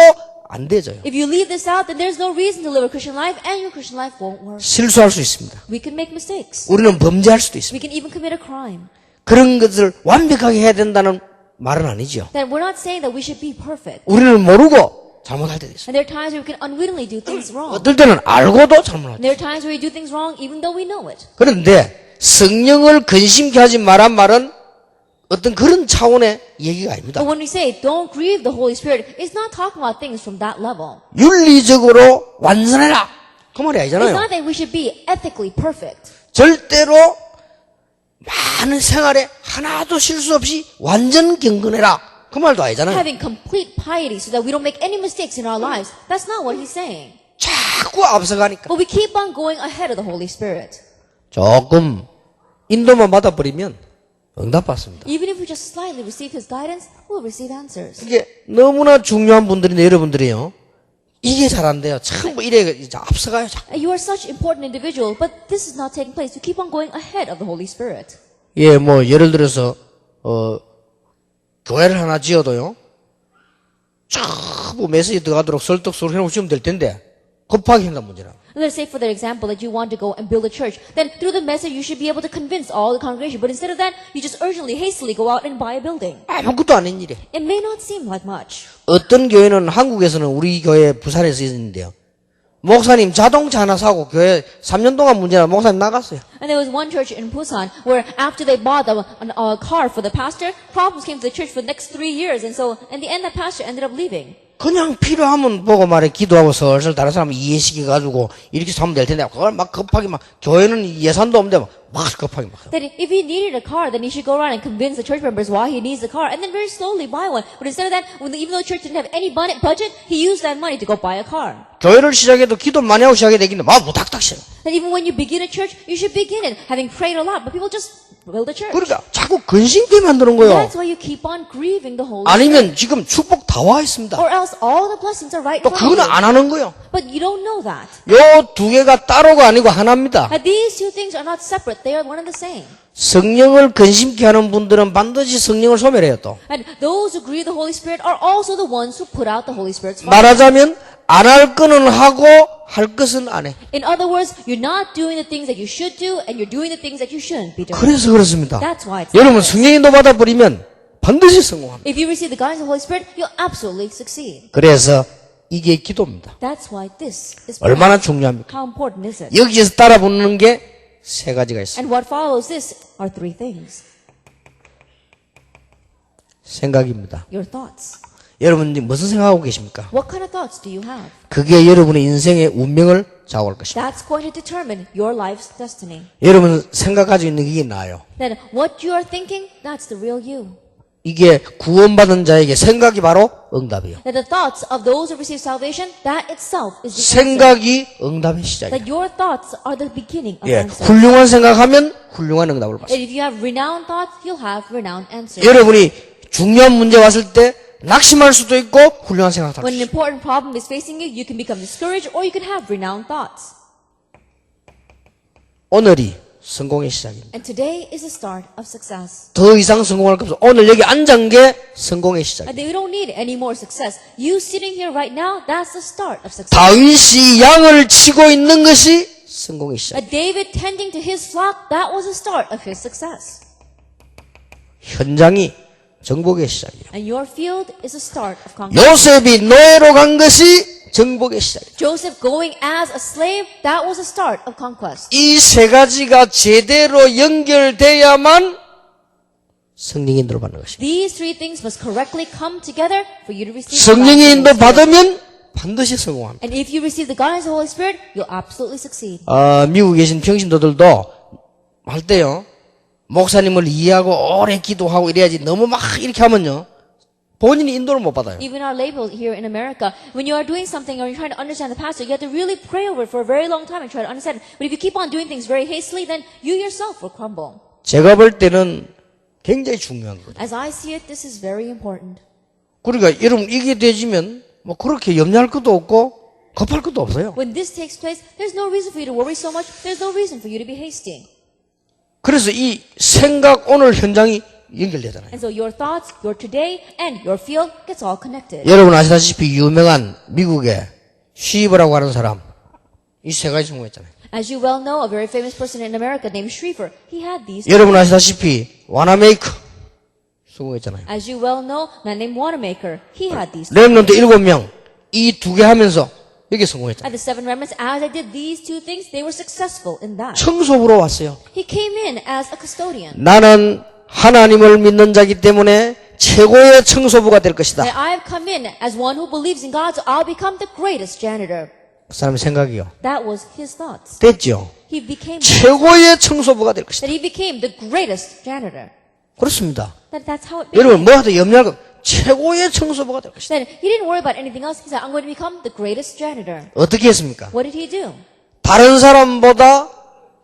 안 되져요. If you leave this out, then there's no reason to live a Christian life, and your Christian life won't work. 실수할 수 있습니다. We can make mistakes. 우리는 범죄할 수도 있습니다. We can even commit a crime. 그런 것을 완벽하게 해야 된다는 말은 아니죠. Then we're not saying that we should be perfect. 우리는 모르고 잘못할 때도 있어요. And there are times where we can unwittingly do things wrong. 어떨 때는 알고도 잘못할 때. And there are times where we do things wrong even though we know it. 그런데 성령을 근심케 하지 말란 말은 어떤 그런 차원의 얘기가 아닙니다. But when we say don't grieve the Holy Spirit, it's not talking about things from that level. 윤리적으로 완전해라. 그 말이 It's 아니잖아요. not that we should be ethically perfect. 절대로 많은 생활에 하나도 실수 없이 완전 경건해라. 그 말도 아니잖아요. Having complete piety so that we don't make any mistakes in our lives. That's not what he's saying. 자꾸 앞서가니까. But we keep on going ahead of the Holy Spirit. 조금 인도만 받아버리면 응답받습니다. Even if we just slightly receive his guidance, we'll receive answers. 이게 너무나 중요한 분들인데 여러분들이요. 이게 잘 안 돼요. 참 이래 이제 앞서가요. 자꾸. You are such important individual, but this is not taking place. You keep on going ahead of the Holy Spirit. 예, 뭐 예를 들어서 교회를 하나 지어도요. 쫙뭐 메시지 들어가도록 설득소를 해놓으시면 될 텐데 급하게 한다는 문제라. Let's say for the example that you want to go and build a church. Then through the message you should be able to convince all the congregation. But instead of that, you just urgently, hastily go out and buy a building. 아무것도 아닌 일이에요. It may not seem like much. 어떤 교회는 한국에서는 우리 교회 부산에서 있는데요. 목사님 자동차 하나 사고 교회 3년 동안 문제나 목사님 나갔어요. And there was one church in Busan where after they bought a car for the pastor, problems came to the church for the next 3 years. And so in the end, that pastor ended up leaving. 그냥 필요하면 보고 말해 기도하고 슬슬 다른 사람 이해시켜가지고 이렇게 하면 될 텐데 그걸 막 급하게 막 교회는 예산도 없는데 막 급하게 막. That if he needed a car, then he should go around and convince the church members why he needs the car, and then very slowly buy one. But instead of that, even though the church didn't have any budget, he used that money to go buy a car. 교회를 시작해도 기도 많이 하고 시작해야 되겠는데 막 무닥닥 셔. And even when you begin a church, you should begin it having prayed a lot, but people just build a church. 그러니까 자꾸 근심케 만드는 거예요. That's why you keep on grieving the Holy Spirit. 아니면 지금 축복 다 와 있습니다. Or else all the blessings are right 또 in front 그거는 of you. 안 하는 거예요. But you don't know that. 요 두 개가 따로가 아니고 하나입니다. And these two things are not separate. They are one and the same. 성령을 근심케 하는 분들은 반드시 성령을 소멸해요 또. And those who grieve the Holy Spirit are also the ones who put out the Holy Spirit's fire. 말하자면 안 할 거는 하고 할 것은 안 해. In other words, you're not doing the things that you should do, and you're doing the things that you shouldn't be doing. 그래서 그렇습니다. That's why it's 여러분 like this. 성령인도 받아버리면 반드시 성공합니다. If you receive the guidance of the Holy Spirit, you'll absolutely succeed. 그래서 이게 기도입니다. That's why this is prayer. 얼마나 중요합니까? How important is it? 여기에서 따라붙는 게 세 가지가 있어요. And what follows this are three things. 생각입니다. Your thoughts. 여러분이 무슨 생각하고 계십니까? What kind of thoughts do you have? 그게 여러분의 인생의 운명을 좌우할 것입니다. That's going to determine your life's destiny. 여러분 생각 가지고 있는 게 나아요. Then what you are thinking, that's the real you. 이게 구원받은 자에게 생각이 바로 응답이에요. That the thoughts of those who receive salvation, that itself is the answer. 생각이 응답의 시작이에요. That your thoughts are the beginning of 예, answer. 훌륭한 생각하면 훌륭한 응답을 받습니다. And if you have renowned thoughts, you'll have renowned answers. 여러분이 중요한 문제 왔을 때 낙심할 수도 있고 훌륭한 생각을 할 When 수 an 있어요. important problem is facing you, you can become discouraged or you can have renowned thoughts. 오늘이 성공의 시작입니다. And today is the start of success. 더 이상 성공할 것 없어. 오늘 여기 앉은 게 성공의 시작이에요. And we don't need any more success. You sitting here right now, that's the start of success. 다윗이 양을 치고 있는 것이 성공의 시작. David tending to his flock, that was the start of his success. 현장이 정복의 시작이에요. And your field is the start of conquest. 요셉이 노예로 간 것이 정복의 시작이에요. Joseph going as a slave, that was the start of conquest. 이 세 가지가 제대로 연결돼야만 성령의 인도를 받는 것입니다. These three things must correctly come together for you to receive the 성령의 guidance 인도 of the Holy Spirit. 받으면 반드시 성공합니다. And if you receive the guidance of the Holy Spirit, you'll absolutely succeed. 미국에 계신 평신도들도 할 때요. 목사님을 이해하고 오래 기도하고 이래야지 너무 막 이렇게 하면요. 본인이 인도를 못 받아요. Even our label here in America, when you are doing something or you're trying to understand the pastor, you have to really pray over it for a very long time and try to understand it. But if you keep on doing things very hastily, then you yourself will crumble. 제가 볼 때는 굉장히 중요한 거예요. As I see it, this is very important. 그러니까 여러분 이게 되지면 뭐 그렇게 염려할 것도 없고 급할 것도 없어요. When this takes place, there's no reason for you to worry so much. There's no reason for you to be hasty. 그래서 이 생각 오늘 현장이 연결되잖아요. And so your thoughts, your today, and your field gets all connected. 여러분 아시다시피 유명한 미국의 쉬버라고 하는 사람 이 세 가지 성공했잖아요. As you well know, a very famous person in America named Shriver, he had these. 여러분 아시다시피 와나메이커 성공했잖아요. As you well know, a man named Wanamaker, he had these. 렘넌트 7명 이 두 개 하면서 여기 성공했잖아요. And the seven remnants, as they did these two things, they were successful in that. 청소부로 왔어요. He came in as a custodian. 나는 하나님을 믿는 자이기 때문에 최고의 청소부가 될 것이다. And I have come in as one who believes in God, so I'll become the greatest janitor. 그 사람의 생각이요. That was his thoughts. 됐죠? he became 최고의 청소부가 될 것이다. that he became the greatest janitor. 그렇습니다. That's how it became. 여러분 뭐하도 염려할 거 최고의 청소부가 될 것이다. Then he didn't worry about anything else. He said, I'm going to become the greatest janitor. 어떻게 했습니까? What did he do? 다른 사람보다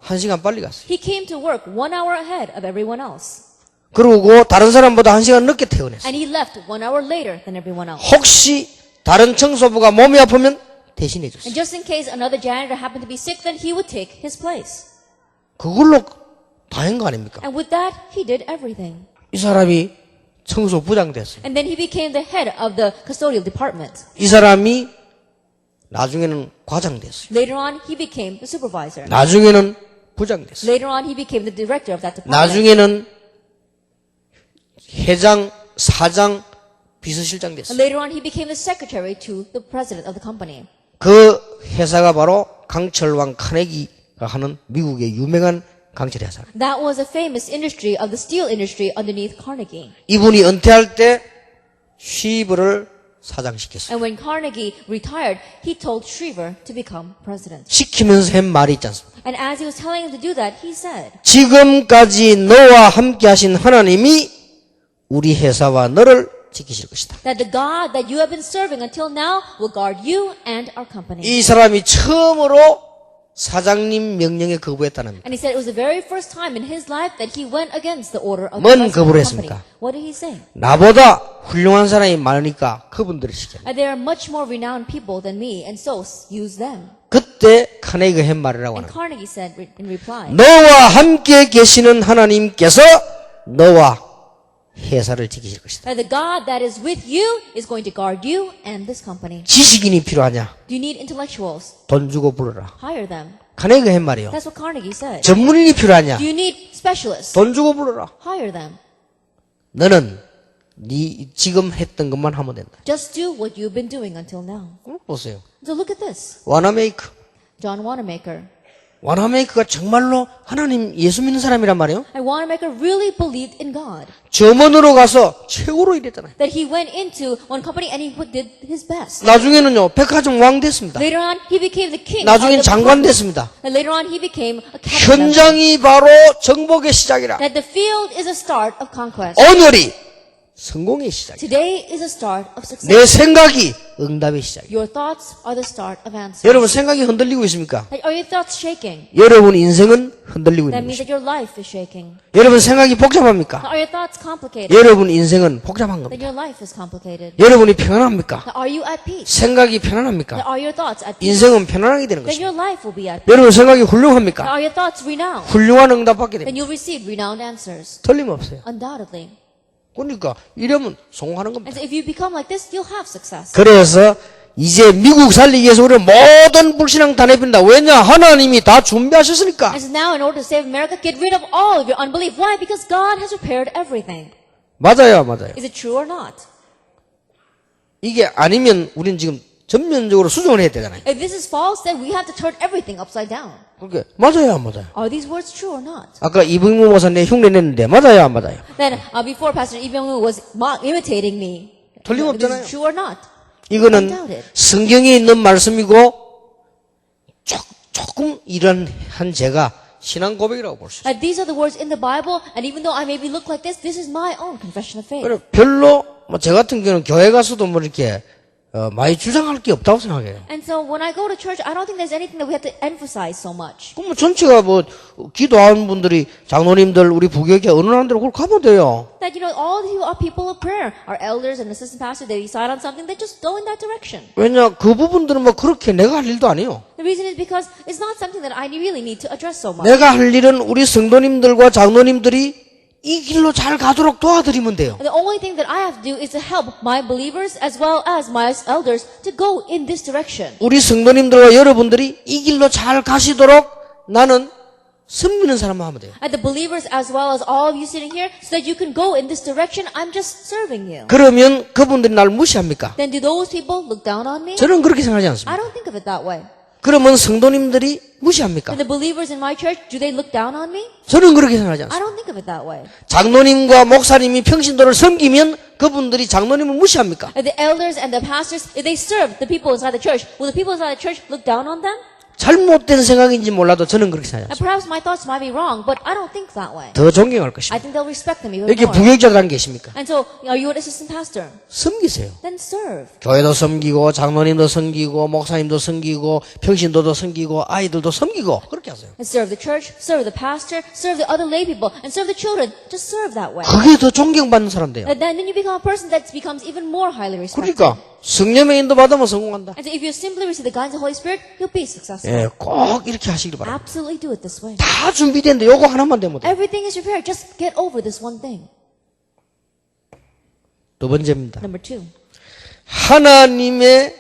1시간 빨리 갔어요. He came to work 1 hour ahead of everyone else. 그리고 다른 사람보다 1시간 늦게 퇴근했어요. And he left 1 hour later than everyone else. 혹시 다른 청소부가 몸이 아프면 대신해 줬어요. And just in case another janitor happened to be sick, then he would take his place. 그걸로 다 한 거 아닙니까? And with that, he did everything. 이 사람이 청소부장 됐어요. And then he became the head of the custodial department. 이 사람이 나중에는 과장 됐어요. Later on, he became the supervisor. 나중에는 부장 됐어요. Later on, he became the director of that department. 나중에는 회장, 사장, 비서실장 됐어요. And later on, he became the secretary to the president of the company. 그 회사가 바로 강철왕 카네기가 하는 미국의 유명한 강철 회사. That was a famous industry of the steel industry underneath Carnegie. 이분이 은퇴할 때 쉬브를 사장시켰어요. And when Carnegie retired, he told Shriver to become president. 시키면서 한 말이 있지 않습니까? And as he was telling him to do that, he said, 지금까지 너와 함께 하신 하나님이 우리 회사와 너를 지키실 것이다. that the God that you have been serving until now will guard you and our company. 이 사람이 처음으로 사장님 명령에 거부했다는 겁니다. And he said it was the very first time in his life that he went against the order of the 뭔 president 거부를 of the company. 했습니까? What did he say? 나보다 훌륭한 사람이 많으니까 그분들을 시켰다. There are much more renowned people than me, and so use them. 그때 카네기가 한 말이라고 And 하는 거예요. Carnegie said in reply, 너와 함께 계시는 하나님께서 너와 회사를 지키실 것이다. that the God that is with you is going to guard you and this company. 지식인이 필요하냐? Do you need intellectuals? 돈 주고 부르라. Hire them. 카네기가 한 말이요. That's what Carnegie said. 전문인이 필요하냐? Do you need specialists? 돈 주고 부르라. Hire them. 너는 네 지금 했던 것만 하면 된다. Just do what you've been doing until now. 보세요. So look at this. 와나메이크. John Wanamaker. 와나메이크가 정말로 하나님 예수 믿는 사람이란 말이에요. And Wanamaker really believed in God. 점원으로 가서 최고로 일했잖아요. That he went into one company and he did his best. 나중에는요 백화점 왕 됐습니다. Later on, he became the king. 나중엔 of the 장관 department. 됐습니다. And later on, he became a cabinet member. 현장이 바로 정복의 시작이라. That the field is a start of conquest. 오늘이 성공의 시작이다. Today is a start of success. 내 생각이 응답의 시작이다. Your thoughts are the start of answers. 여러분 생각이 흔들리고 있습니까? Like, are your thoughts shaking? 여러분 인생은 흔들리고 That 있는 means 것입니다. that your life is shaking. 여러분 생각이 복잡합니까? Are your thoughts complicated? 여러분 인생은 복잡한 Then 겁니다. your life is complicated. 여러분이 편안합니까? Are you at peace? 생각이 Then 편안합니까? are your thoughts at peace? 인생은 편안하게 되는 Then 것입니다. your life will be at peace. 여러분 생각이 Then 훌륭합니까? are your thoughts renowned? 훌륭한 응답받게 Then 됩니다. you'll receive renowned answers. 틀림없어요. Undoubtedly. 그러니까 이러면 성공하는 And 겁니다. so if you become like this, you'll have success. 그래서 이제 미국 살리기 위해서 우리 모든 불신앙 다 내버린다. 왜냐? 하나님이 다 준비하셨으니까. And so now in order to save America, get rid of all of your unbelief. Why? Because God has prepared everything. 맞아요, 맞아요. Is it true or not? 이게 아니면 우리는 지금 전면적으로 수정을 해야 되잖아요. If this is false, then we have to turn everything upside down. 그게 맞아요, 안 맞아요? Are these words true or not? 아까 이병무 목사님 흉내 냈는데 맞아요, 안 맞아요? Then before Pastor Lee Byung-woo was imitating me. 틀림없잖아요. Is it true or not? 이거는 Undoubted. 성경에 있는 말씀이고 조금 이런 한 제가 신앙 고백이라고 볼 수 있어요. These are the words in the Bible, and even though I maybe look like this is my own confession of faith. 그래, 별로 뭐 제 같은 경우는 교회 가서도 뭐 이렇게 많이 주장할 게 없다고 생각해요. And so when I go to church, I don't think there's anything that we have to emphasize so much. 그럼 뭐 전체가 뭐 기도하는 분들이 장로님들 우리 부교육회 어느 데로 그걸 가면 돼요. That, you know, all of you are people of prayer. Our elders and assistant pastors, they decide on something, they just go in that direction. 왜냐 그 부분들은 뭐 그렇게 내가 할 일도 아니에요. The reason is because it's not something that I really need to address so much. 내가 할 일은 우리 성도님들과 장로님들이 이 길로 잘 가도록 도와드리면 돼요. And the only thing that I have to do is to help my believers as well as my elders to go in this direction. 우리 성도님들과 여러분들이 이 길로 잘 가시도록 나는 섬기는 사람만 하면 돼요. And the believers as well as all of you sitting here, so that you can go in this direction, I'm just serving you. 그러면 그분들이 날 무시합니까? Then do those people look down on me? 저는 그렇게 생각하지 않습니다. I don't think of it that way. 그러면 성도님들이 무시합니까? And the believers in my church, do they look down on me? 저는 그렇게 생각하지 I 않습니다. don't think of it that way. 장로님과 목사님이 평신도를 섬기면 그분들이 장로님을 무시합니까? And the elders and the pastors, if they serve the people inside the church, will the people inside the church look down on them? 잘못된 생각인지 몰라도 저는 그렇게 And 생각합니다. perhaps my thoughts might be wrong, but I don't think that way. 더 존경할 I 것입니다. think they'll respect them even 여기 more. 부교육자들 안 계십니까? And so, are you an assistant pastor? 섬기세요. Then serve. 교회도 섬기고 장로님도 섬기고 목사님도 섬기고 평신도도 섬기고 아이들도 섬기고 그렇게 하세요. And serve the church, serve the pastor, serve the other lay people, and serve the children. Just serve that way. 그게 더 존경받는 사람 돼요. And then you become a person that becomes even more highly respected. 그러니까 성령의 인도 받으면 성공한다. And so if you simply receive the guidance of the Holy Spirit, you'll be successful. 예, 꼭 이렇게 하시길 바랍니다. Absolutely do it this way. 다 준비됐는데 요거 하나만 되면 돼. Everything is prepared. Just get over this one thing. 두 번째입니다. Number 2. 하나님의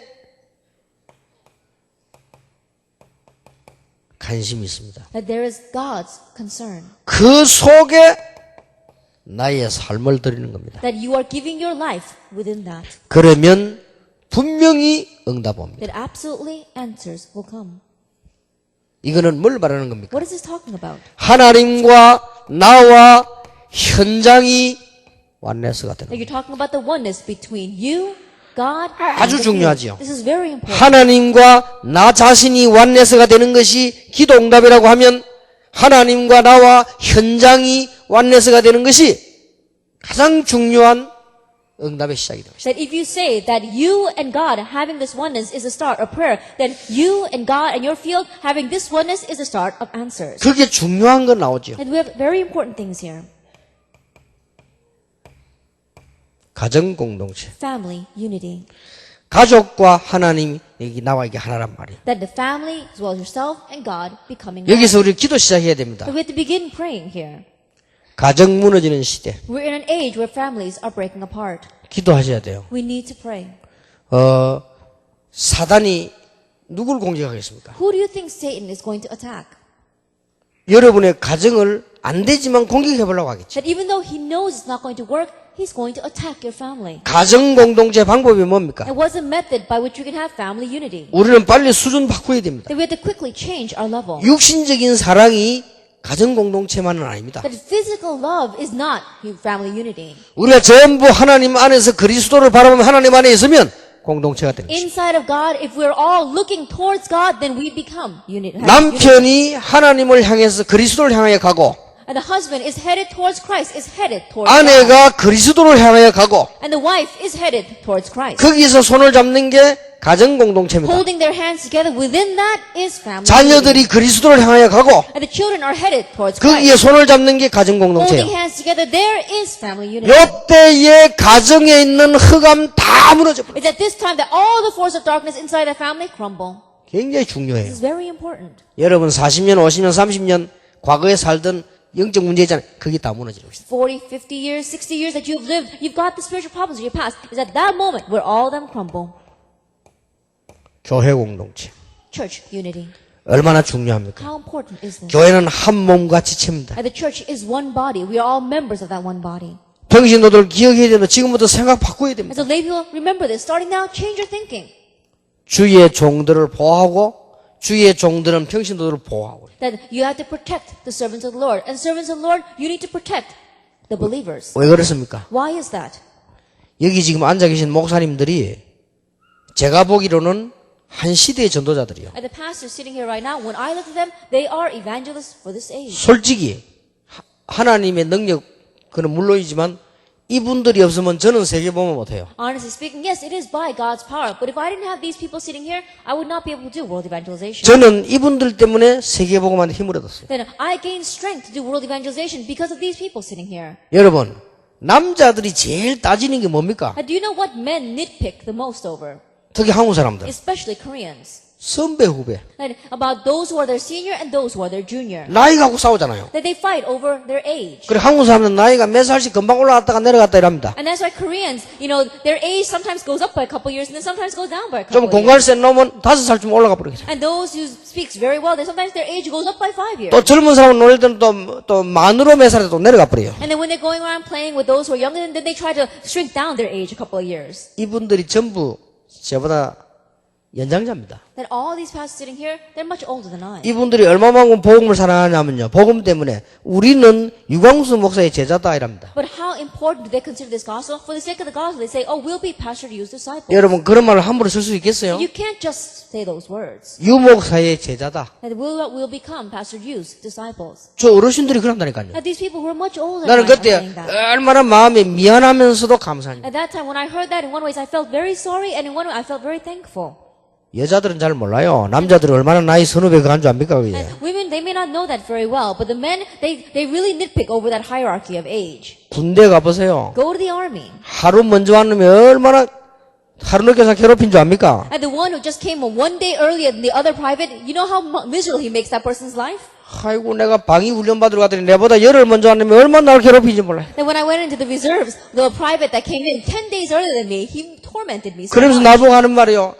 관심이 있습니다. That there is God's concern. 그 속에 나의 삶을 드리는 겁니다. That you are giving your life within that. 그러면 분명히 응답 옵니다. That absolutely answers will come. 이거는 뭘 말하는 겁니까? What is this talking about? 하나님과 나와 현장이 완네스가 되는 That 겁니다. you're talking about the oneness between you, God, 아주 and the 중요하지요. field. This is very important. 하나님과 나 자신이 완네스가 되는 것이 기도 응답이라고 하면 하나님과 나와 현장이 완네스가 되는 것이 가장 중요한 응답의 시작이 됩니다. That if you say that you and God having this oneness is the start of prayer, then you and God and your field having this oneness is the start of answers. 그게 중요한 건 나오죠. And we have very important things here. 가정 공동체. Family unity. 가족과 하나님이 여기 나와 이게 하나란 말이에요. That the family, as well as yourself and God, becoming one. 여기서 우리 기도 시작해야 됩니다. But we have to begin praying here. 가정 무너지는 시대. We're in an age where families are breaking apart. 기도하셔야 돼요. We need to pray. 사단이 누굴 공격하겠습니까? Who do you think Satan is going to attack? 여러분의 가정을 안 되지만 공격해 보려고 하겠죠. That even though he knows it's not going to work, he's going to attack your family. 가정 공동체 방법이 뭡니까? And what's a method by which we can have family unity? 우리는 빨리 수준 바꿔야 됩니다. That we have to quickly change our level. 육신적인 사랑이 가정 공동체만은 아닙니다. That physical love is not family unity. 우리가 전부 하나님 안에서 그리스도를 바라보면 하나님 안에 있으면 공동체가 되는 것입니다. Inside of God, if we're all looking towards God, then we become unity. 남편이 하나님을 향해서 그리스도를 향하여 가고 And the husband is headed towards Christ, is headed towards God. 아내가 그리스도를 향하여 가고 And the wife is headed towards Christ. 거기서 손을 잡는 게 가정 공동체입니다. Holding their hands together within that is family unity. 자녀들이 그리스도를 향하여 가고 And the children are headed towards 거기에 Christ. 손을 잡는 게 가정 Holding 공동체예요. hands together, there is family unity. 요때에 가정에 있는 흑암 다 무너져 버려요. It's at this time that all the forces of darkness inside a family crumble. 굉장히 This 중요해요. is very important. 여러분 40년, 50년, 30년 과거에 살던 영적 문제 있잖아요. 그게 다 무너지고 있어요. 40, 50 years, 60 years that you've lived, you've got the spiritual problems of your past. Is at that moment where all of them crumble. 교회 공동체 Church unity. 얼마나 중요합니까? How important is this? 교회는 한 몸과 지체입니다. And the church is one body. We are all members of that one body. 평신도들 기억해야 됩니다. 지금부터 생각 바꿔야 And 됩니다. so lay people, remember this. Starting now, change your thinking. 주의 종들을 보호하고 주의 종들은 평신도들을 보호하고 That you have to protect the servants of the Lord. And servants of the Lord, you need to protect the believers. 왜 그렇습니까? Why is that? 여기 지금 앉아 계신 목사님들이 제가 보기로는 한 시대의 전도자들이요. And the pastors sitting here right now, when I look at them, they are evangelists for this age. 솔직히 하나님의 능력 그는 물론이지만 이분들이 없으면 저는 세계복음 못해요. Honestly speaking, yes, it is by God's power. But if I didn't have these people sitting here, I would not be able to do world evangelization. 저는 이분들 때문에 세계복음한테 힘을 얻었어요. Then I gained strength to do world evangelization because of these people sitting here. 여러분 남자들이 제일 따지는 게 뭡니까? And do you know what men nitpick the most over? 특히 한국 사람들 Especially Koreans. 선배 후배 And about those who are their senior and those who are their junior. 나이 갖고 싸우잖아요. That they fight over their age. 그래 한국 사람들은 나이가 몇 살씩 금방 올라갔다가 내려갔다 이랍니다. And that's why Koreans, their age sometimes goes up by a couple years and then sometimes goes down by a 좀 couple years. 공갈 센 놈은 5살쯤 올라가 버리겠어요. And those who speaks very well, then sometimes their age goes up by 5 years. 또 젊은 사람은 노릴 때는 또 만으로 몇 살에 또 내려가 버려요. And then when they're going around playing with those who are younger, then they try to shrink down their age a couple of years. 이분들이 전부 저보다 연장자입니다. That all these pastors sitting here, they're much older than I. 이분들이 얼마만큼 복음을 사랑하냐면요. 복음 때문에 우리는 유광수 목사의 제자다 이랍니다. But how important do they consider this gospel? For the sake of the gospel, they say, oh, we'll be Pastor Yu's disciples. 여러분 그런 말을 함부로 쓸 수 있겠어요? You can't just say those words. 유 목사의 제자다. That we'll become Pastor Yu's disciples. 저 어르신들이 그런다니까요. That these people who are much older 나는 than I are 그때 saying that. 얼마나 마음이 미안하면서도 감사합니다. At that time, when I heard that, in one way, I felt very sorry, and in one way, I felt very thankful. 여자들은 잘 몰라요. 남자들은 얼마나 나이 선후배 가는 줄 압니까 그게. And women, they may not know that very well, but the men, they really nitpick over that hierarchy of age. 군대 가보세요. Go to the army. 하루 먼저 왔으면 얼마나 하루 늦게 사 괴롭힌 줄 압니까? And the one who just came one day earlier than the other private, you know how miserable he makes that person's life? 아이고 내가 방위 훈련 받으러 가더니 내보다 열흘 먼저 왔으면 얼마나 나를 괴롭히는지 몰라요. And when I went into the reserves, the private that came in 10 days earlier than me, he tormented me so 그러면서 much. 나보고 하는 말이요.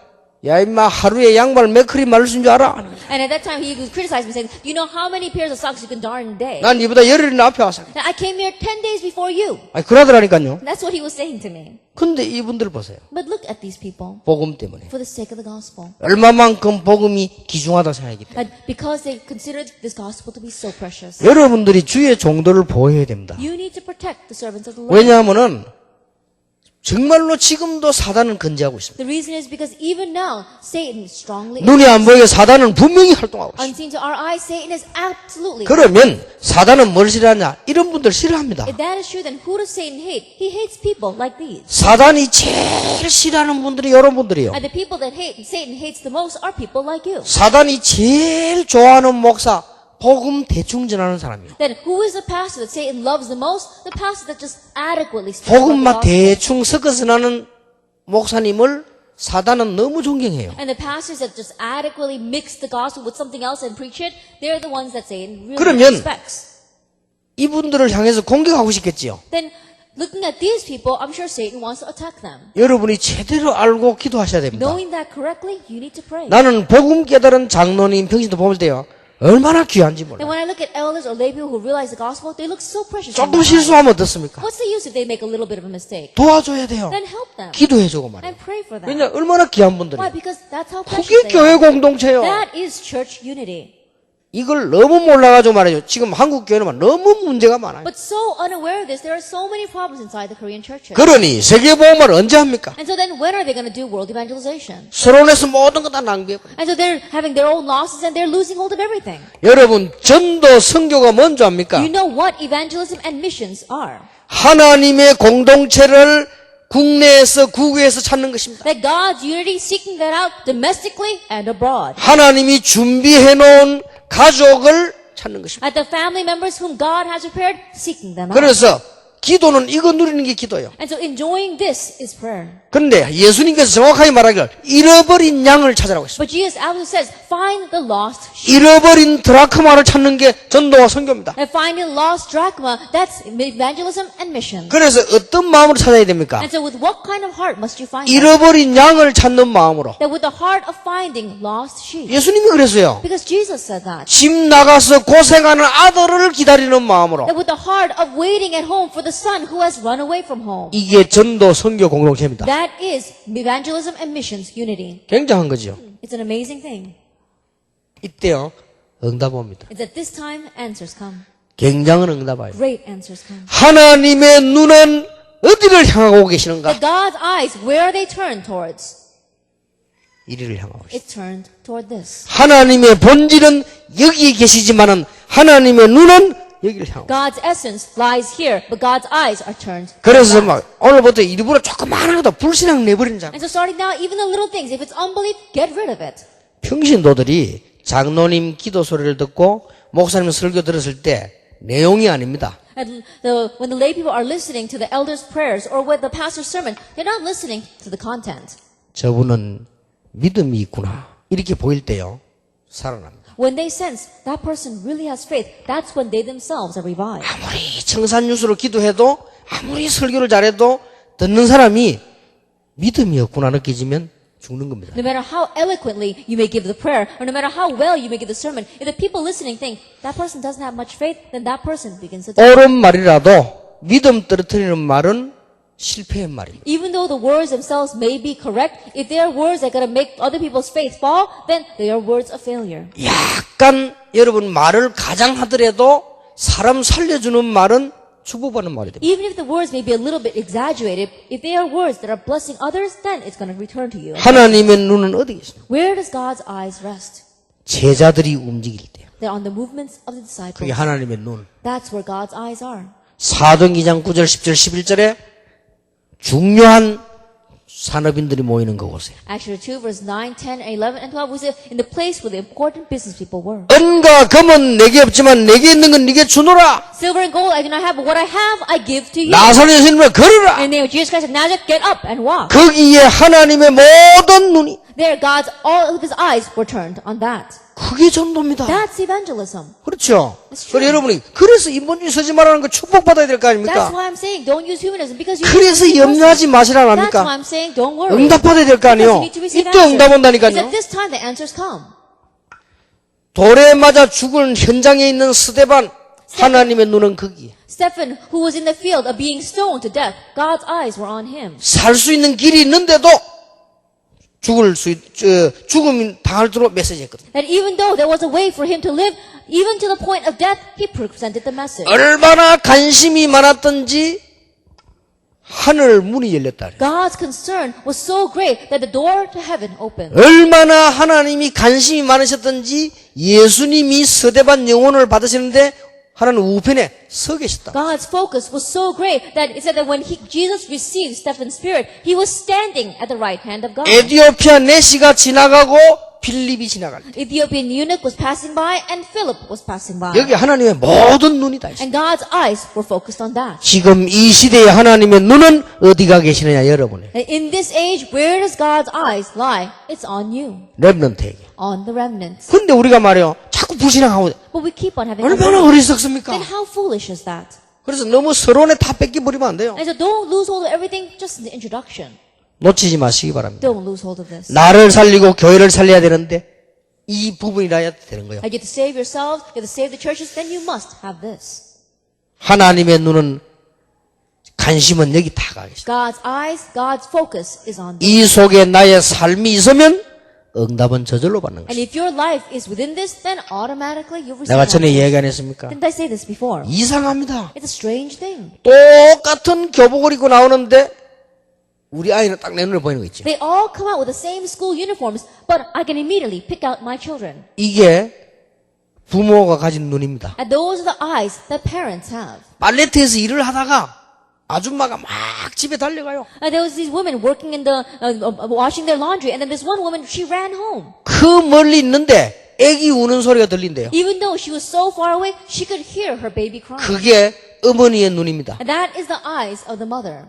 야 임마 하루에 양말 몇 크리 말을 쓴 줄 알아? And at that time, he would criticize me, saying, "Do you know how many pairs of socks you can darn a day?" 난 니보다 열흘이나 앞에 왔어. Now, I came here 10 days before you. 아니 그러더라니까요. That's what he was saying to me. 근데 이분들 보세요. But look at these people, 복음 때문에 for the sake of the gospel. 얼마만큼 복음이 귀중하다 생각하기 때문에 And because they considered this gospel to be so precious. 여러분들이 주의 종도를 보호해야 됩니다. You need to protect the servants of the Lord. 왜냐하면은 정말로 지금도 사단은 건재하고 있습니다. The reason is because even now, Satan is strongly 눈이 안 보이게 사단은 분명히 활동하고 있습니다. unseen to our eyes. Satan is absolutely. 그러면 사단은 뭘 싫어하냐? 이런 분들 싫어합니다. If that is true, then who does Satan hate? He hates people like these. 사단이 제일 싫어하는 분들이 여러분들이요. And the people that Satan hates the most are people like you. 사단이 제일 좋아하는 목사, 복음 대충 전하는 사람이요. Then who is the pastor that Satan loves the most? The pastor that just adequately speaks about the 복음만 gospel. 대충 섞어서 전하는 목사님을 사단은 너무 존경해요. And the pastors that just adequately mix the gospel with something else and preach it, they're the ones that Satan really 그러면 respects. 이분들을 향해서 공격하고 싶겠지요. Then looking at these people, I'm sure Satan wants to attack them. 여러분이 제대로 알고 기도하셔야 됩니다. Knowing that correctly, you need to pray. 나는 복음 깨달은 장로님 평신도 볼 때요. 얼마나 귀한지 몰라. And when I look at elders or lay people who realize the gospel, they look so precious. in 조금 my eyes. 실수하면 어떻습니까? What's the use if they make a little bit of a mistake? 도와줘야 돼요. Then help them 기도해주고 말이에요. and pray for them. 왜냐 얼마나 귀한 Why? 분들이에요. Because that's how precious 그게 they 교회 are. 공동체요. That is church unity. 이걸 너무 몰라가지고 말이죠. 지금 한국 교회는 너무 문제가 많아요. But so unaware of this, there are so many problems inside the Korean churches. 그러니 세계복음을 언제 합니까? And so then when are they going to do world evangelization? 서론에서 모든 거 다 낭비해버려요. And so they're having their own losses and they're losing hold of everything. 여러분 전도 선교가 뭔지 압니까? You know what evangelism and missions are? 하나님의 공동체를 국내에서 국외에서 찾는 것입니다. That God's unity, seeking that out domestically and abroad. 하나님이 준비해 놓은 가족을 찾는 것입니다. At the family members whom God has prepared, seeking them out. 그래서 기도는 이거 누리는 게 기도예요. And so enjoying this is prayer. 그런데 예수님께서 정확하게 말하기를 잃어버린 양을 찾으라고 했습니다. But Jesus actually says, find the lost sheep. 잃어버린 드라크마를 찾는 게 전도와 선교입니다. And finding lost drachma, that's evangelism and mission. 그래서 어떤 마음으로 찾아야 됩니까? And so with what kind of heart must you find that? 잃어버린 양을 찾는 마음으로. That with the heart of finding lost sheep. 예수님이 그랬어요. Because Jesus said that. 집 나가서 고생하는 아들을 기다리는 마음으로. That with the heart of waiting at home for the son who has run away from home. 이게 전도 선교 공동체입니다. That is evangelism and missions unity. 굉장한 거죠. It's an amazing thing. 이때요 응답 옵니다. It's at this time answers come. 굉장한 응답 와요. Great answers come. 하나님의 눈은 어디를 향하고 계시는가? That God's eyes, where are they turned towards? 이리를 향하고 계십니다. It's turned toward this. 하나님의 본질은 여기에 계시지만은 하나님의 눈은 여기를 향하고. God's essence lies here, but God's eyes are turned. 그래서 막 오늘부터 일부러 조그마한 것도 불신앙 내버리는 사람. And so starting now, even the little things, if it's unbelief, get rid of it. 평신도들이 장로님 기도 소리를 듣고 목사님 설교 들었을 때 내용이 아닙니다. And when the lay people are listening to the elders' prayers or with the pastor's sermon, they're not listening to the content. 저분은 믿음이 있구나. 이렇게 보일 때요. 살아납니다. When they sense that person really has faith, that's when they themselves are revived. 아무리 청산유수로 기도해도 아무리 설교를 잘해도 듣는 사람이 믿음이 없구나 느껴지면 죽는 겁니다. No matter how eloquently you may give the prayer, or no matter how well you may give the sermon, if the people listening think that person doesn't have much faith, then that person begins to die. 옳은 말이라도 믿음 떨어뜨리는 말은 실패한 말입니다. Even though the words themselves may be correct, if they are words that are going to make other people's faith fall, then they are words of failure. 약간 여러분 말을 가장 하더라도 사람 살려주는 말은 축복받는 말이 됩니다. Even if the words may be a little bit exaggerated, if they are words that are blessing others, then it's going to return to you. 하나님의 눈은 어디 계십니까? Where does God's eyes rest? 제자들이 움직일 때. They're on the movements of the 그게 disciples. 하나님의 눈. That's where God's eyes are. 사도행전 9절, 10절, 11절에 중요한 산업인들이 모이는 그곳에 Acts 2 verse 9, 10, 11, and 12 was in the place where the important business people were. 은과 금은 내게 없지만 내게 있는 건 네게 주노라. Silver and gold I do not have, but what I have I give to you. 나사렛 예수님을 걸으라. In the name of Jesus Christ of Nazareth, get up and walk. 거기에 하나님의 모든 눈이 There, all of his eyes were turned on that. 그게 전도입니다. That's evangelism. 그렇죠. That's true. 그래 여러분이 그래서 인본주의 쓰지 말라는 거 축복받아야 될 거 That's 아닙니까? why I'm saying don't use humanism because you. 그래서 염려하지 마시라 That's why 합니까? I'm saying don't worry. 응답받아야 될 거 Because you 아니에요. need to receive 이때 응답 answers. Because 온다니까요. at this time the answers come. 돌에 맞아 죽은 현장에 있는 스데반 하나님의 눈은 거기에. Stephen, who was in the field of being stoned to death, God's eyes were on him. 살 수 있는 길이 있는데도 죽음 당할도록 메시지했거든요. That even though there was a way for him to live, even to the point of death, he presented the message. 얼마나 관심이 많았던지 하늘 문이 열렸다. God's concern was so great that the door to heaven opened. 얼마나 하나님이 관심이 많으셨던지 예수님이 서대반 영혼을 받으시는데 하나님 우편에 서 계셨다. God's focus was so great that it said that when Jesus received Stephen's spirit, he was standing at the right hand of God. 에티오피아 내시가 지나가고 빌립이 지나갈 때 Ethiopian eunuch was passing by and Philip was passing by. 여기 하나님의 모든 눈이 다 있어요. And God's eyes were focused on that. 지금 이 시대에 하나님의 눈은 어디가 계시느냐 여러분의 And in this age, where does God's eyes lie? It's on you, 렘넌트에게. on the remnants. 근데 우리가 말이요 자꾸 불신앙하고 But we keep on having 얼마나 unbelief. 어리석습니까? Then how foolish is that? 그래서 너무 서론에 다 뺏겨버리면 안 돼요. And so don't lose hold of everything just in the introduction. 놓치지 마시기 바랍니다. Don't lose hold of this. 나를 살리고 교회를 살려야 되는데 이 부분이라야 되는 거예요. You have to save yourselves, you have to save the churches, then you must have this. 하나님의 눈은 관심은 여기 다 가 계시다. God's eyes, God's focus is on this. 이 속에 나의 삶이 있으면 응답은 저절로 받는 And 것이다. if your life is within this, then automatically you'll receive 내가 전에 answers. 얘기 안 했습니까? Didn't I say this before? 이상합니다. It's a strange thing. 똑같은 교복을 입고 나오는데 우리 아이는 딱 내 눈에 보이는 거 있죠. They all come out with the same school uniforms, but I can immediately pick out my children. 이게 부모가 가진 눈입니다. And those are the eyes that parents have. 팔레트에서 일을 하다가 아줌마가 막 집에 달려가요. And there was these women working in the, washing their laundry, and then this one woman, she ran home. 그 멀리 있는데 애기 우는 소리가 들린대요. Even though she was so far away, she could hear her baby crying. 그게 어머니의 눈입니다. And that is the eyes of the mother.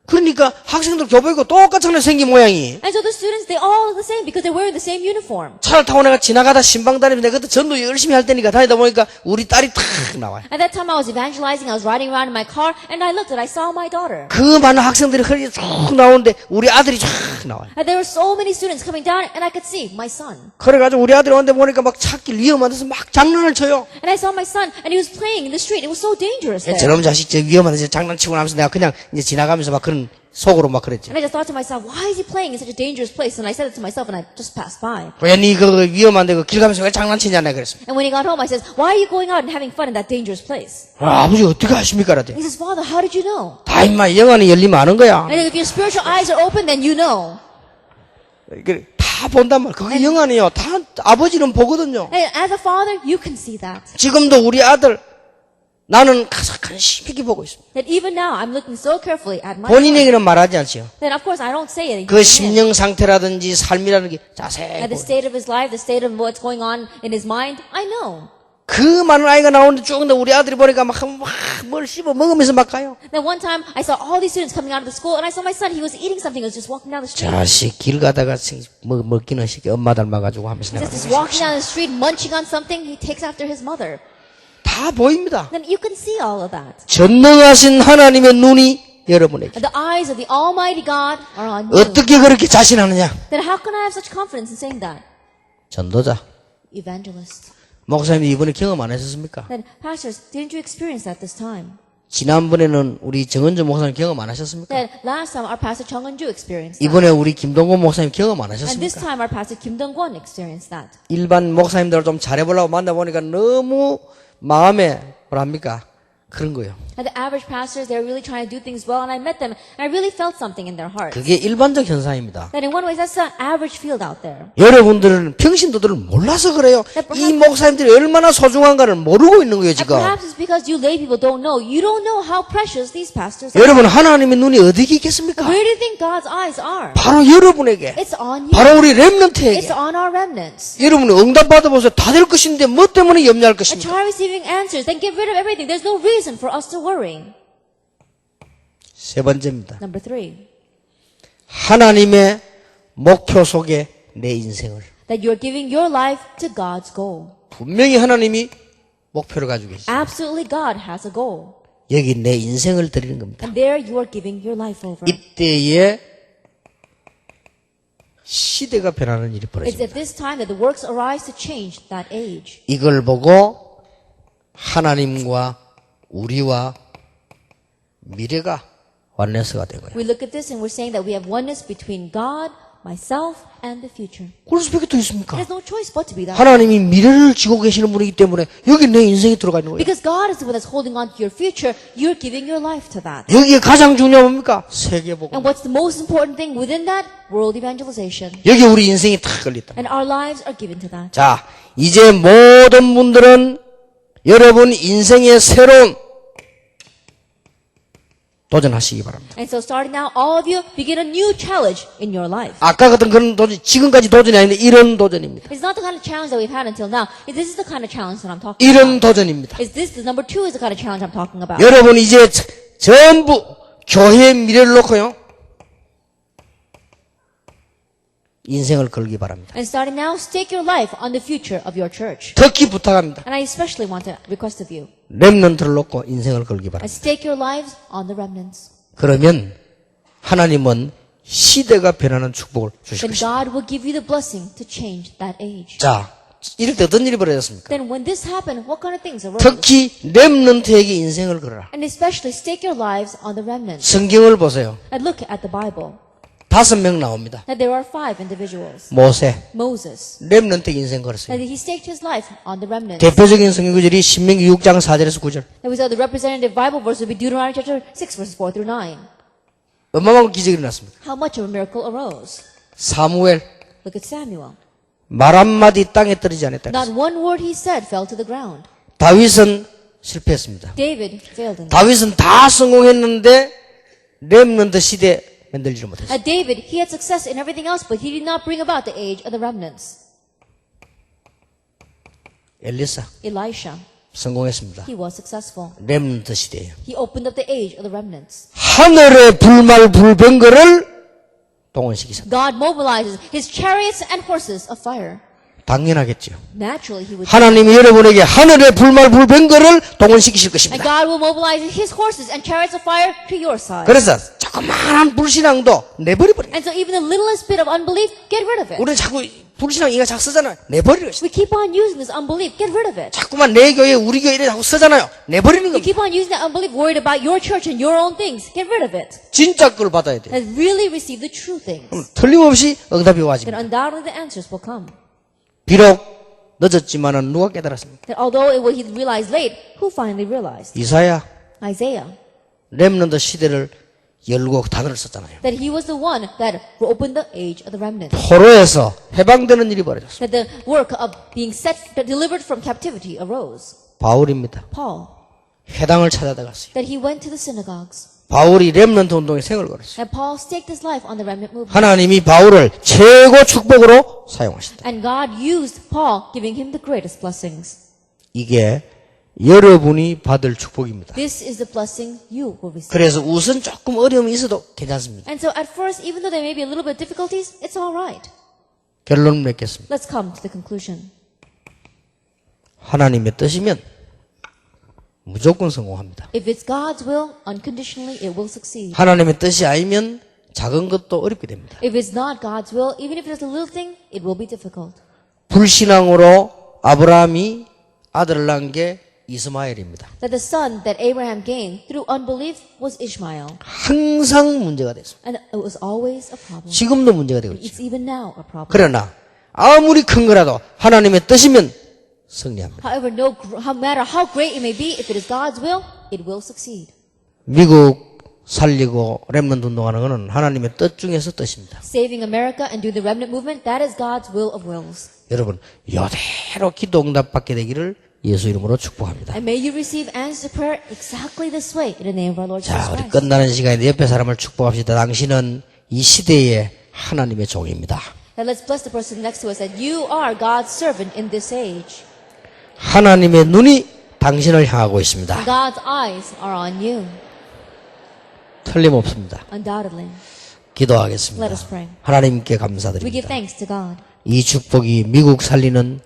그러니까 학생들 교복이고 똑같잖아요, 생긴 모양이. And so the students, they all look the same because they're wearing the same uniform. 차를 타고 내가 지나가다 신방 다니면서 내가 그때 전도 열심히 할 테니까 다니다 보니까 우리 딸이 탁 나와요. At that time I was evangelizing, I was riding around in my car, and I looked and I saw my daughter. 그 많은 학생들이 흐르게 쭉 나오는데 우리 아들이 쫙 나와요. And there were so many students coming down, and I could see my son. 그래가지고 우리 아들이 왔는데 보니까 막 찾길 위험한 데서 막 장난을 쳐요. And I saw my son, and he was playing in the street. It was so dangerous there. 저놈 자식 저 위험한 데서 장난치고 나면서 내가 그냥 이제 지나가면서 막 그런 속으로 막 그랬지. And I just thought to myself, why is he playing in such a dangerous place? And I said it to myself, and I just passed by. 왜 니 그 위험한데 그 길 가면서 왜 장난치냐 내가 그랬습니다. And when he got home, I said, why are you going out and having fun in that dangerous place? 아버지 어떻게 아십니까? 그랬더니 He says, Father, how did you know? 다 임마 영안이 열리면 아는 거야. And if your spiritual eyes are open, then you know. 다 본단 말이야. 그게 영안이요. 다 아버지는 보거든요. And as a father, you can see that. 지금도 우리 아들 나는 가서 관심 있게 보고 있습니다. That even now, I'm looking so carefully at my son. 본인에게는 말하지 않지요. Then of course I don't say it. 그 심령 상태라든지 삶이라는 게 자세히 At the 보고. state of his life, the state of what's going on in his mind, I know. 그 많은 아이가 나오는데 쭉 근데 우리 아들이 보니까 막 뭘 씹어 먹으면서 막 가요. Then one time, I saw all these students coming out of the school, and I saw my son. He was eating something. He was just walking down the street. 자식 길 가다가 먹기는 시키 엄마 닮아가지고 하면서 내가 Just walking down the street, munching on something. He takes after his mother. 다 보입니다. Then you can see all of that. 전능하신 하나님의 눈이 여러분에게 The eyes of the Almighty God are on you. 어떻게 그렇게 자신하느냐? Then how can I have such confidence in saying that? 전도자. Evangelist. 목사님 이번에 경험 안 하셨습니까? Then pastors, didn't you experience that this time? 지난번에는 우리 정은주 목사님 경험 안 하셨습니까? That last time our pastor Chung Eun-ju experienced that. 이번에 우리 김동건 목사님 경험 안 And this 하셨습니까? time our pastor Kim Dong-kwon experienced that. 일반 목사님들을 좀 잘해보려고 만나보니까 너무 마음에 뭐랍니까? 그런 거예요. And the average pastors, they're really trying to do things well, and I met them, and I really felt something in their heart. 그게 일반적 현상입니다. That in one way, that's the average field out there. 여러분들은 평신도들을 몰라서 그래요. 이 목사님들이 얼마나 소중한가를 모르고 있는 거예요, And 지금. perhaps it's because you lay people don't know. You don't know how precious these pastors are. 여러분, 하나님의 눈이 어디에 있겠습니까? Where do you think God's eyes are? 바로 여러분에게, It's on you. 바로 우리 렘넌트에게. It's on our remnants. 여러분이 응답 받아보세요. 다 될 것인데 뭐 때문에 염려할 And 것입니까? try receiving answers, then get rid of everything. There's no reason for us to worry. 세 번째입니다. Number 3, 하나님의 목표 속에 내 인생을. that you're giving your life to God's goal. 분명히 하나님이 목표를 가지고 계시죠. Absolutely, God has a goal. 여기 내 인생을 드리는 겁니다. And there you are giving your life over. 이때에 시대가 변하는 일이 It's 벌어집니다. at this time that the works arise to change that age. 이걸 보고 하나님과 우리와 미래가 완네스가 된 거예요. We look at this and we're saying that we have oneness between God, myself, and the future. 그럴 수밖에 더 있습니까? There's no choice but to be that. 하나님이 미래를 지고 계시는 분이기 때문에 여기 내 인생이 들어가 있는 거예요. Because God is the one that's holding on to your future, you're giving your life to that. 여기에 가장 중요한 뭡니까? 세계복음. And what's the most important thing within that? World evangelization. 여기 우리 인생이 다 걸렸다. And our lives are given to that. 자, 이제 모든 분들은 여러분 인생의 새로운 도전하시기 바랍니다. And so starting now, all of you begin a new challenge in your life. 아까 같은 그런 도전, 지금까지 도전이 아닌데 이런 도전입니다. It's not the kind of challenge that we've had until now. This is the kind of challenge that I'm talking 이런 about. 도전입니다. Is this the number 2 is the kind of challenge I'm talking about. 여러분 이제 전부 교회의 미래를 놓고요. 인생을 걸기 바랍니다. And starting now, stake your life on the future of your church. 특히 부탁합니다. And I especially want to request of you. 렘넌트를 놓고 인생을 걸기 And 바랍니다. stake your lives on the remnants. 그러면 하나님은 시대가 변하는 축복을 주실 Then 것입니다. God will give you the blessing to change that age. 자, 이럴 때 어떤 일이 벌어졌습니까? Then when this happened, what kind of things arose? 특히 렘넌트에게 인생을 걸어라. And especially stake your lives on the remnants. 성경을 보세요. And look at the Bible. 5명 나옵니다. That there are 5 individuals. 모세, Moses. 렘넌트에게 인생 걸었어요. That he staked his life on the remnants. 대표적인 성경 구절이 신명기 6장 4절에서 9절. That we saw the representative Bible verse would be Deuteronomy chapter 6 verses 4 through 9. 어마어마한 기적이 일어났습니다. How much of a miracle arose? 사무엘 Look at Samuel. 말 한마디 땅에 떨어지지 않았다. Not one word he said fell to the ground. 다윗은 실패했습니다. David failed in that. 다윗은 다 성공했는데 렘넌트 시대 만들지를 못했어요. At David, he had success in everything else, but he did not bring about the age of the remnants. 엘리사 Elisha, 성공했습니다. he was successful. 렘넌트 시대예요. He opened up the age of the remnants. 하늘의 불말 불병거를 동원시키셨다. God mobilizes his chariots and horses of fire. 당연하겠죠. Naturally, he would. 하나님이 여러분에게 하늘의 불말 불병거를 동원시키실 And 것입니다. God will mobilize his horses and chariots of fire to your side. 그래서 조그마한 불신앙도 내버려버려요. And so even the littlest bit of unbelief, get rid of it. 우리는 자꾸 불신앙 이가 자꾸 쓰잖아요. 내버리는 것이다. We keep on using this unbelief, get rid of it. 자꾸만 내 교회 우리 교회 이래 자꾸 쓰잖아요. 내버리는 You 겁니다. keep on using that unbelief, worried about your church and your own things, get rid of it. 진짜 걸 받아야 돼요. And really receive the true things. 틀림없이 응답이 Then 와집니다. undoubtedly the answers will come. 비록 늦었지만은 누가 깨달았습니까? That although it was he realized late, who finally realized? 이사야 Isaiah. 렘넌트 시대를 열고 단어를 썼잖아요. That he was the one that opened the age of the remnant. 포로에서 해방되는 일이 벌어졌어요. That the work of being delivered from captivity arose. 바울입니다. Paul. 회당을 찾아다갔어요. That he went to the synagogues. 바울이 렘넌트 운동에 생을 걸었어요. And Paul staked his life on the remnant movement. 하나님이 바울을 최고 축복으로 사용하신다. And God used Paul, giving him the greatest blessings. 이게 여러분이 받을 축복입니다. This is the blessing you will receive. 그래서 우선 조금 어려움이 있어도 괜찮습니다. And so at first, even though there may be a little bit of difficulties, it's all right. 결론 맺겠습니다. Let's come to the conclusion. 하나님의 뜻이면 무조건 성공합니다. If it's God's will, unconditionally, it will succeed. 하나님의 뜻이 아니면 작은 것도 어렵게 됩니다. If it's not God's will, even if it's a little thing, it will be difficult. 불신앙으로 아브라함이 아들을 낳은 게 이스마엘입니다. that the son that Abraham gained through unbelief was Ishmael. 항상 문제가 됐습니다. And it was always a problem. 지금도 문제가 되고 있죠. It's even now a problem. 그러나 아무리 큰 거라도 하나님의 뜻이면 승리합니다. However, no matter how great it may be, if it is God's will, it will succeed. 미국 살리고 렘넌트 운동하는 것은 하나님의 뜻 중에서 뜻입니다. Saving America and doing the remnant movement, that is God's will of wills. 여러분 이대로 기도 응답 받게 되기를 예수 이름으로 축복합니다. And may you receive answered prayer exactly this way in the name of our Lord Jesus 자, 우리 Christ. 끝나는 시간에 옆에 사람을 축복합시다. 당신은 이 시대의 하나님의 종입니다. Now let's bless the person next to us that you are God's servant in this age. 하나님의 눈이 당신을 향하고 있습니다. God's eyes are on you, 틀림없습니다. undoubtedly. 기도하겠습니다. Let us pray. 하나님께 We give 감사드립니다. thanks to God. 이 축복이 미국 살리는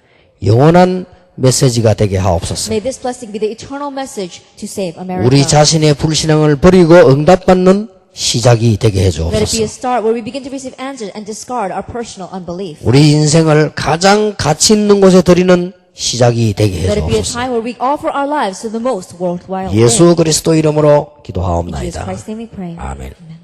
영원한 메시지가 되게 하옵소서. May this blessing be the eternal message to save America. 우리 자신의 불신앙을 버리고 응답받는 시작이 되게 Let it be 해주옵소서. a start where we begin to receive answers and discard our personal unbelief. 우리 인생을 가장 가치 있는 곳에 드리는 시작이 되게 Let it be a 해주옵소서. time where we offer our lives to the most worthwhile. 예수 그리스도 이름으로 In Jesus 기도하옵나이다. Christ's name we pray. 아멘. Amen.